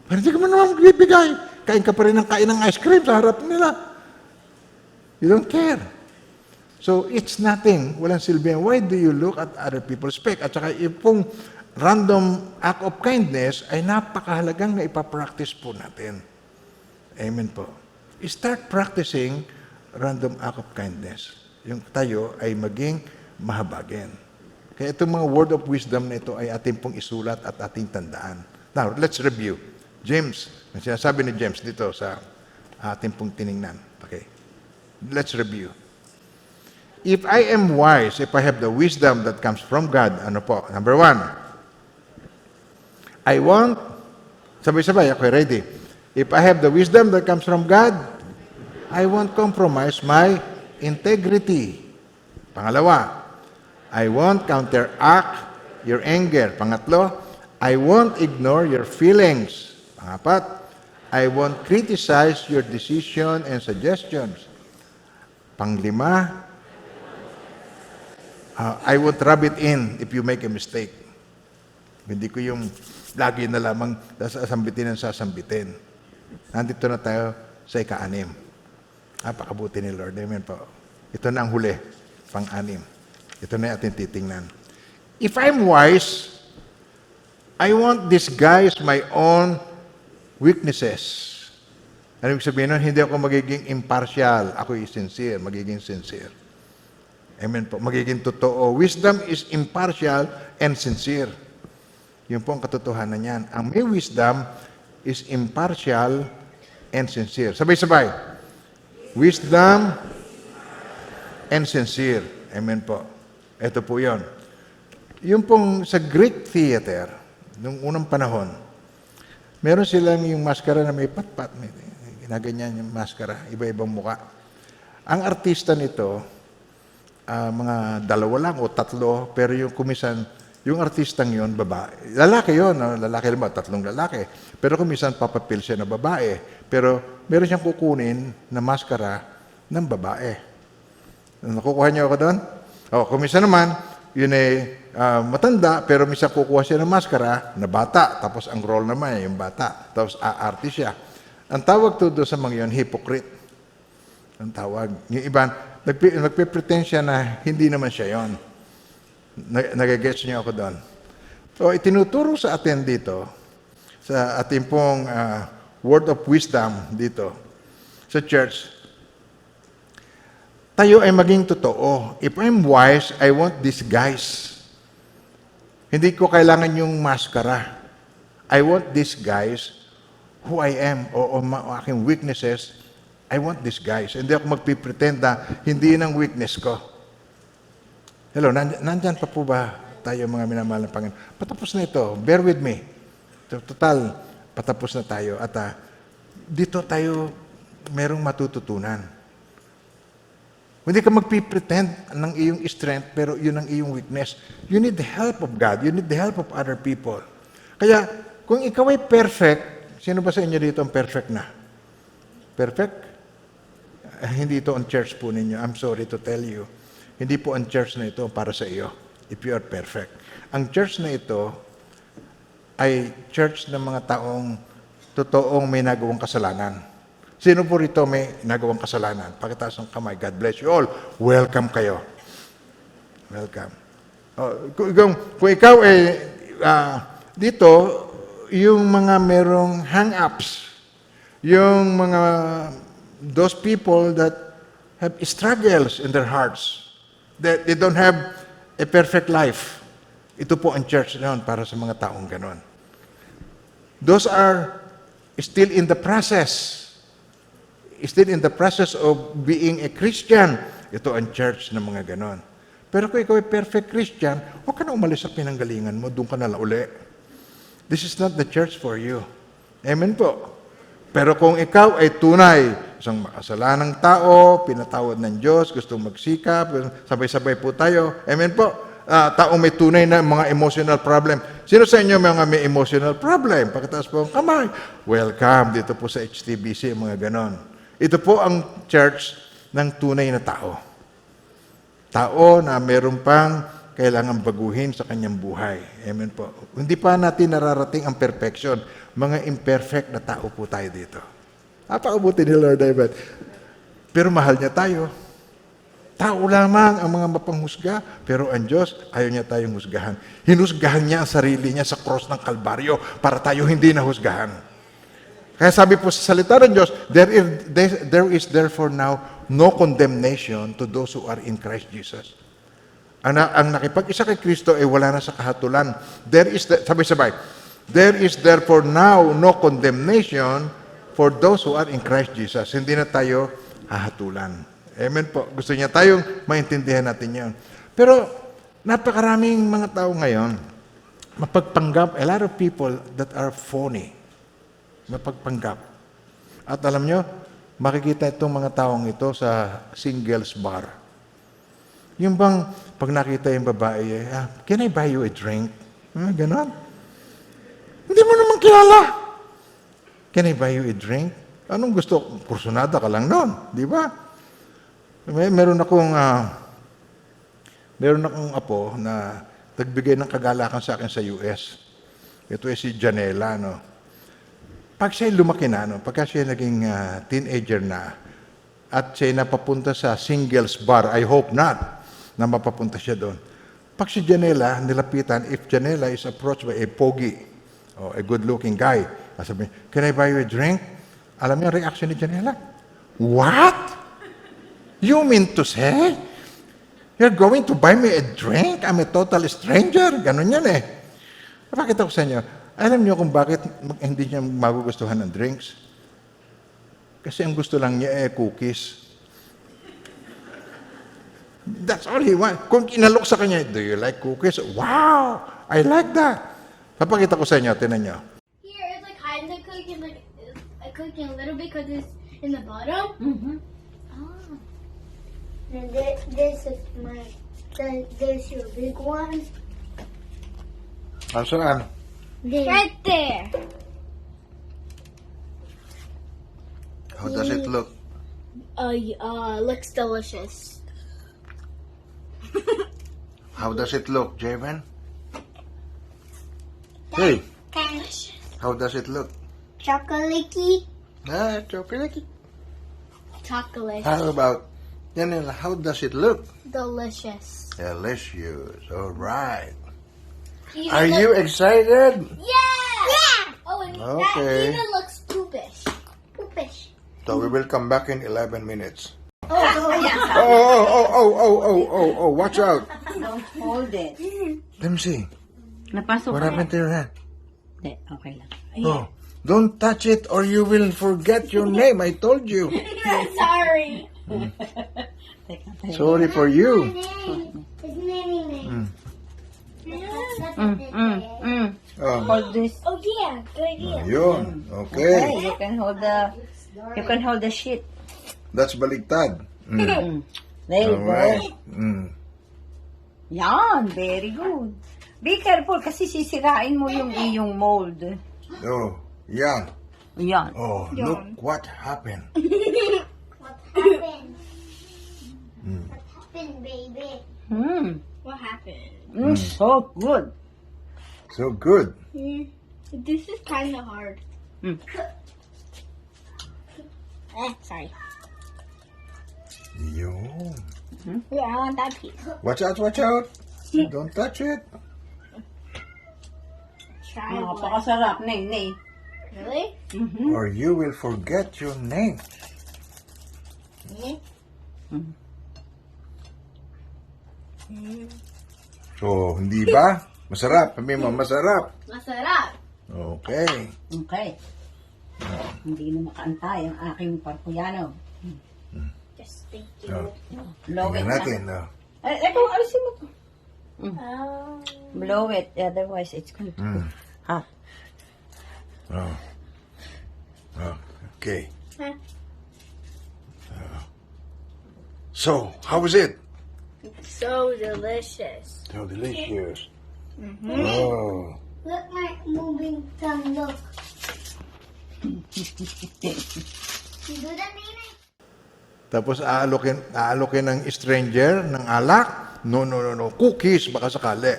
Pero hindi ka man naman magbibigay. Kain ka pa rin ng kain ng ice cream sa harap nila. You don't care. So, it's nothing. Walang silbi. Why do you look at other people's speck? At saka, yung random act of kindness ay napakahalagang na ipapractice po natin. Amen po. Start practicing random act of kindness. Yung tayo ay maging mahabagin. Kaya itong mga word of wisdom na ito ay ating pong isulat at ating tandaan. Now, let's review. James, ang sinasabi ni James dito sa ating pong tiningnan. Okay. Let's review. If I am wise, if I have the wisdom that comes from God, ano po? Number 1, I want, sabay-sabay, okay, ready. If I have the wisdom that comes from God, I won't compromise my integrity. Pangalawa, I won't counteract your anger. Pangatlo, I won't ignore your feelings. Pangapat, I won't criticize your decision and suggestions. Panglima, I won't rub it in if you make a mistake. Hindi ko yung lagi na lamang sasambitin ang sasambitin. Nandito na tayo sa ika-6. Napakabuti ni Lord. Amen po. Ito na ang huli, pang-6. Ito na yung ating titingnan. If I'm wise, I won't disguise my own weaknesses. Ano ibig sabihin nun? Hindi ako magiging impartial. Ako sincere, magiging sincere. Amen po. Magiging totoo. Wisdom is impartial and sincere. Yun po ang katotohanan niyan. Ang may wisdom is impartial and sincere. Sabay-sabay. Wisdom and sincere. Amen po. Ito po yun. Yung pong sa Greek theater, nung unang panahon, meron silang yung maskara na may patpat. Ginaganyan yung maskara. Iba-ibang muka. Ang artista nito, mga 2 lang o 3, pero yung kumisan, yung artistang yun, babae. Lalaki yun, lalaki naman, 3 lalaki. Pero kumisan, papapil siya na babae. Pero meron siyang kukunin na maskara ng babae. Nakukuha niyo ako doon? Kumisan naman, yun ay matanda, pero minsan kukuha siya ng maskara na bata. Tapos ang role naman yung bata. Tapos aarte siya. Ang tawag to doon sa mga yun, hypocrite. Ang tawag. Yung iba, nagpipretend siya na hindi naman siya yon. Nagagets niyo ako doon. So, itinuturo sa atin dito, sa ating pong word of wisdom dito, sa church, tayo ay maging totoo. If I'm wise, I won't disguise. Hindi ko kailangan yung maskara. I won't disguise who I am o aking weaknesses. I won't disguise. Hindi ako magpipretend na hindi yun ang weakness ko. Hello, nandyan pa po ba tayo mga minamahal ng Panginoon? Patapos na ito. Bear with me. Total, patapos na tayo. At dito tayo merong matututunan. Hindi ka magpipretend ng iyong strength, pero yun ang iyong weakness. You need the help of God. You need the help of other people. Kaya, kung ikaw ay perfect, sino ba sa inyo dito ang perfect na? Perfect? Hindi ito ang church po ninyo. I'm sorry to tell you. Hindi po ang church na ito para sa iyo, if you are perfect. Ang church na ito ay church ng mga taong totoong may nagawang kasalanan. Sino po rito may nagawang kasalanan? Pakitaas ng kamay. God bless you all. Welcome kayo. Welcome. Kung ikaw ay dito, yung mga merong hang-ups, yung mga those people that have struggles in their hearts, that they don't have a perfect life. Ito po ang church noon para sa mga taong ganon. Those are still in the process. Still in the process of being a Christian. Ito ang church ng mga ganon. Pero kung ikaw ay perfect Christian, huwag ka na umalis sa pinanggalingan mo, doon ka na uli. This is not the church for you. Amen po. Pero kung ikaw ay tunay, isang makasalanang tao, pinatawad ng Diyos, gustong magsikap, sabay-sabay po tayo. Amen po. Taong may tunay na mga emotional problem. Sino sa inyo mga may emotional problem? Pagkataas po ang kamay. Welcome dito po sa HTBC, mga ganon. Ito po ang church ng tunay na tao. Tao na meron pang kailangan baguhin sa kanyang buhay. Amen po. Hindi pa natin nararating ang perfection. Mga imperfect na tao po tayo dito. Napakabuti ni Lord David. Pero mahal niya tayo. Tao lamang ang mga mapanghusga, pero ang Diyos, ayaw niya tayong husgahan. Hinusgahan niya ang sarili niya sa cross ng Kalbaryo para tayo hindi nahusgahan. Kaya sabi po sa salita ng Diyos, there is therefore now no condemnation to those who are in Christ Jesus. Ang nakipag-isa kay Kristo ay wala na sa kahatulan. Sabay-sabay, there is therefore now no condemnation for those who are in Christ Jesus. Hindi na tayo hahatulan. Amen po. Gusto niya tayong maintindihan natin yan. Pero napakaraming mga tao ngayon, mapagpanggap, a lot of people that are phony. Mapagpanggap. At alam nyo, makikita itong mga taong ito sa singles bar. Yung bang, pag nakita yung babae, can I buy you a drink? Ganon. Hindi mo naman kilala. Can I buy you a drink? Anong gusto? Kursunada ka lang noon. Di ba? Meron akong apo na nagbigay ng kagalakan sa akin sa US. Ito ay si Janela, no? Pag siya lumaki na, no? Pagka siya naging teenager na, at siya napapunta sa singles bar, I hope not, na mapapunta siya doon. Pag si Janela, nilapitan, if Janela is approached by a pogi, or a good-looking guy, sabi, can I buy you a drink? Alam niyo ang reaction ni Janela? What? You mean to say, you're going to buy me a drink? I'm a total stranger. Ganon yan eh. Pakita ko sa inyo. Alam niyo kung bakit hindi niya magugustuhan ng drinks? Kasi ang gusto lang niya cookies. That's all he wants. Kung kinalok sa kanya, do you like cookies? Wow! I like that. Papakita ko sa inyo. Tinan niyo. Here, it's like hiding the cookie, like a cookie a little bit because it's in the bottom. Mm-hmm. Oh. And this is there's your big one. Saan? Right there. How does it look? Looks delicious. How does it look, Javen? Hey, how does it look? Chocolatey. Chocolate. Chocolate. How about, Janela, how does it look? Delicious. Delicious. All right. Even Are look- you excited? Yeah! Oh, and Okay. that even looks poopish. Poopish. So we will come back in 11 minutes. Oh, yeah. Oh, watch out. Don't hold it. Let me see. Napasok What ka. happened to your hand? Hindi, okay lang. Oh, don't touch it or you will forget your name. I told you. Sorry. Teka. Sorry for you. His name. Oh, Hold this. Oh, yeah. Good idea. yun. Okay, Okay. you can hold the sheet. That's baligtad. There you go. Alright. Yan, very good. Be careful kasi sisirain mo yung iyong mold. Oh, yeah. Yan. Oh, look what happened. What happened? What happened, baby? Hmm. What happened? So good. So good. This is kind of hard. Hmm. Sorry. Yun. Yeah, I want that piece. Watch out, watch out. Don't touch it. Try one. Napakasarap, Nay. Really? Mhm. Or you will forget your name. So, hindi ba? Masarap. Sabi mo, masarap. Masarap. Okay. Okay. Hindi na makaantay ang aking parpuyano. Just thank So, you. Blow it tingnan na. natin. No? Ito, alisin mo to. Um, Blow it, otherwise it's going to Mm. hot. Oh. Oh. Okay. Huh? So, how was it? so delicious. So delicious. Oh. Look, my moving tongue. Look. You do that, Nene? Tapos aalokin ng stranger ng alak. No. Cookies, baka sakali.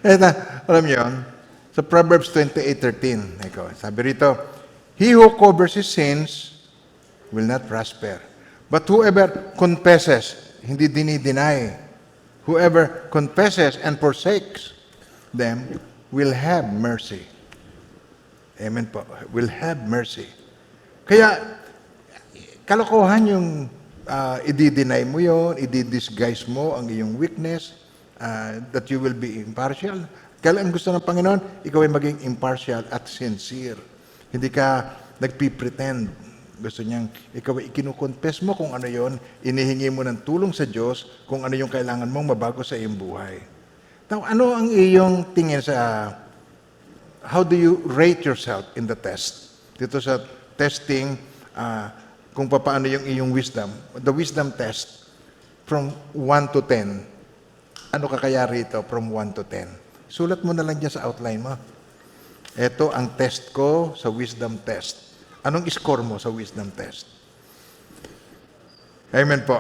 Eto, alam niyo yun? Sa Proverbs 28:13, sabi rito, he who covers his sins will not prosper. But whoever confesses, hindi dinideny, whoever confesses and forsakes them will have mercy. Amen po. Will have mercy. Kaya, kalokohan yung i-deny mo yun, i-disguise mo ang iyong weakness, that you will be impartial. Kaya ang gusto ng Panginoon, ikaw ay maging impartial at sincere. Hindi ka nagpipretend. Gusto niyang ikaw ay ikinukonfess mo kung ano yon, inihingi mo ng tulong sa Diyos kung ano yung kailangan mong mabago sa iyong buhay. Now, ano ang iyong tingin sa how do you rate yourself in the test? Dito sa testing, kung paano yung iyong wisdom, the wisdom test, from 1 to 10, ano ka kaya rito from 1 to 10? Sulat mo na lang dyan sa outline mo. Ito ang test ko sa wisdom test. Anong score mo sa wisdom test? Amen po.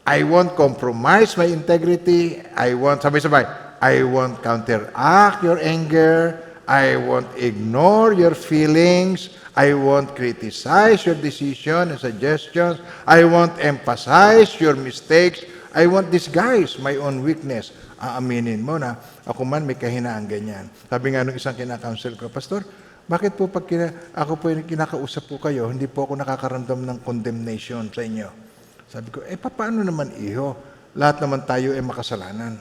I won't compromise my integrity. Sabay-sabay. I won't counteract your anger. I won't ignore your feelings. I won't criticize your decision and suggestions. I won't emphasize your mistakes. I won't disguise my own weakness. Aaminin mo na ako man may kahinaan ganyan. Sabi nga nung isang kinakounsel ko, Pastor, bakit po pag ako po yung kinakausap po kayo, hindi po ako nakakaramdam ng condemnation sa inyo? Sabi ko, paano naman iho? Lahat naman tayo ay makasalanan.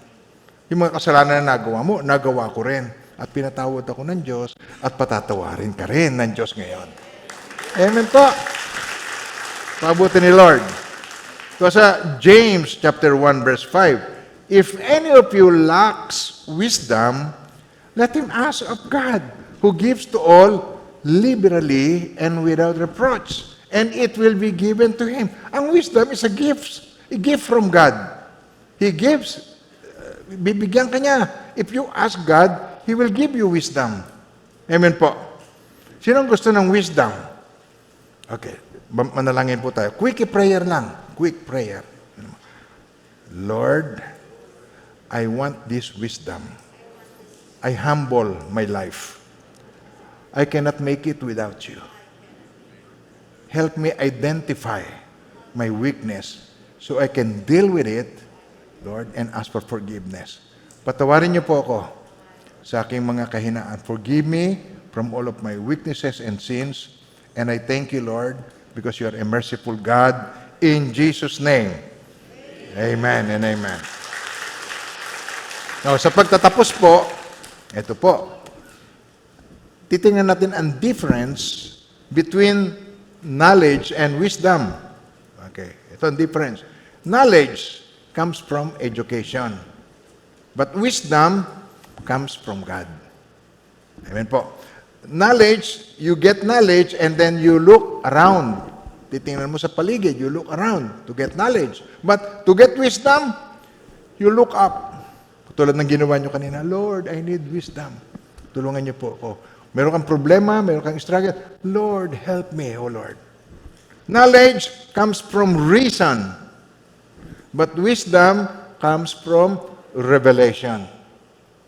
Yung mga kasalanan na nagawa mo, nagawa ko rin. At pinatawad ako ng Diyos at patatawarin ka rin ng Diyos ngayon. Amen po. Pabuti ni Lord. Ito sa James chapter 1 verse 5. If any of you lacks wisdom, let him ask of God, who gives to all liberally and without reproach, and it will be given to him. Ang wisdom is a gift from God. He gives, bibigyan ka niya. If you ask God, He will give you wisdom. Amen po. Sinong gusto ng wisdom? Okay, manalangin po tayo. Quick prayer lang. Quick prayer. Lord, I want this wisdom. I humble my life. I cannot make it without you. Help me identify my weakness so I can deal with it, Lord, and ask for forgiveness. Patawarin niyo po ako sa aking mga kahinaan. Forgive me from all of my weaknesses and sins. And I thank you, Lord, because you are a merciful God. In Jesus' name, amen and amen. Now, sa pagtatapos po, ito po, titingnan natin ang difference between knowledge and wisdom. Okay, ito ang difference. Knowledge comes from education, but wisdom comes from God. Amen po. Knowledge, you get knowledge and then you look around. Titingnan mo sa paligid, you look around to get knowledge. But to get wisdom, you look up. Tulad ng ginawa nyo kanina, Lord, I need wisdom. Tulungan niyo po ako. Meron kang problema, meron kang struggle. Lord, help me, O Lord. Knowledge comes from reason, but wisdom comes from revelation.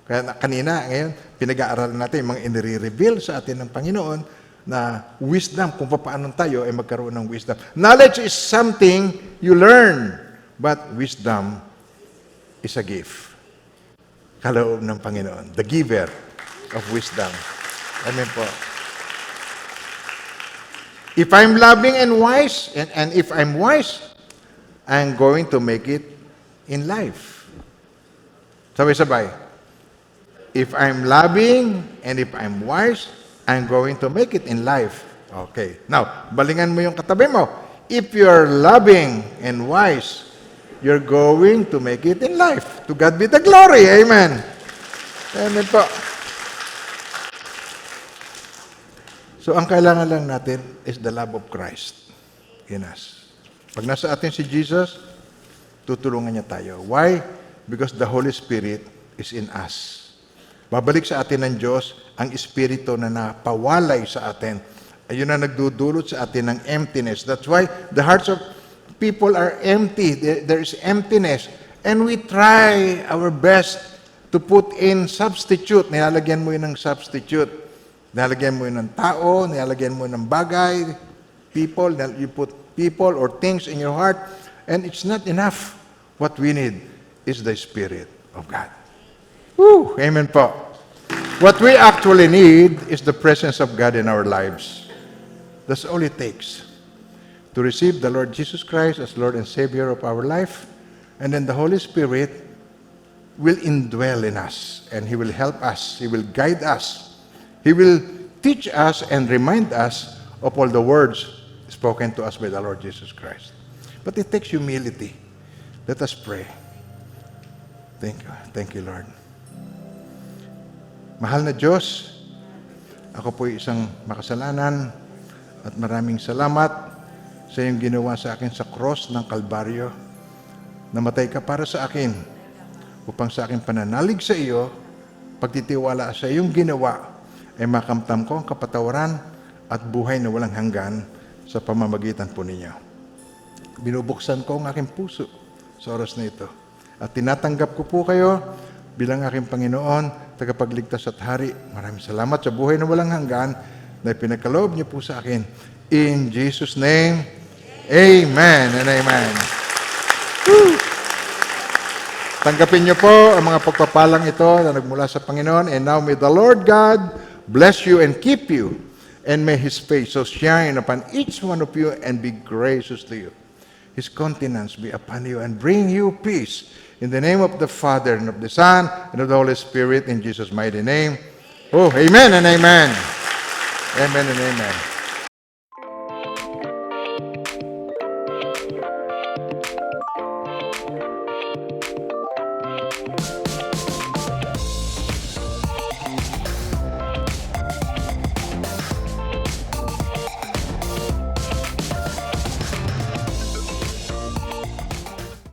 Kaya kanina, ngayon, pinag-aaralan natin yung mga inire-reveal sa atin ng Panginoon na wisdom, kung paano tayo ay magkaroon ng wisdom. Knowledge is something you learn, but wisdom is a gift. Kaloob ng Panginoon, the giver of wisdom. Amen po. If I'm loving and wise, and if I'm wise, I'm going to make it in life. Sabay-sabay. If I'm loving and if I'm wise, I'm going to make it in life. Okay. Now, balingan mo yung katabi mo. If you're loving and wise, you're going to make it in life. To God be the glory. Amen. Amen po. So, ang kailangan lang natin is the love of Christ in us. Pag nasa atin si Jesus, tutulungan niya tayo. Why? Because the Holy Spirit is in us. Babalik sa atin ng Diyos ang Espiritu na napawalay sa atin. Ayun na nagdudulot sa atin ng emptiness. That's why the hearts of people are empty. There is emptiness. And we try our best to put in substitute. Nilalagyan mo yun ng substitute. Nilalagyan mo yun ng tao, nilalagyan mo ng bagay, people, you put people or things in your heart, and it's not enough. What we need is the Spirit of God. Woo! Amen po. What we actually need is the presence of God in our lives. That's all it takes. To receive the Lord Jesus Christ as Lord and Savior of our life, and then the Holy Spirit will indwell in us, and He will help us, He will guide us, He will teach us and remind us of all the words spoken to us by the Lord Jesus Christ. But it takes humility. Let us pray. Thank you, Lord. Mahal na Diyos, ako po isang makasalanan at maraming salamat sa iyong ginawa sa akin sa cross ng Kalbaryo. Namatay ka para sa akin upang sa aking pananalig sa iyo, pagtitiwala sa iyong ginawa, ay makamtam ko ang kapatawaran at buhay na walang hanggan sa pamamagitan po ninyo. Binubuksan ko ang aking puso sa oras na ito. At tinatanggap ko po kayo bilang aking Panginoon, tagapagligtas at hari. Maraming salamat sa buhay na walang hanggan na pinagkaloob niyo po sa akin. In Jesus' name, amen and amen. Woo! Tanggapin niyo po ang mga pagpapalang ito na nagmula sa Panginoon. And now may the Lord God bless you and keep you, and may His face so shine upon each one of you and be gracious to you. His countenance be upon you and bring you peace. In the name of the Father, and of the Son, and of the Holy Spirit, in Jesus' mighty name. Oh, amen and amen. Amen and amen.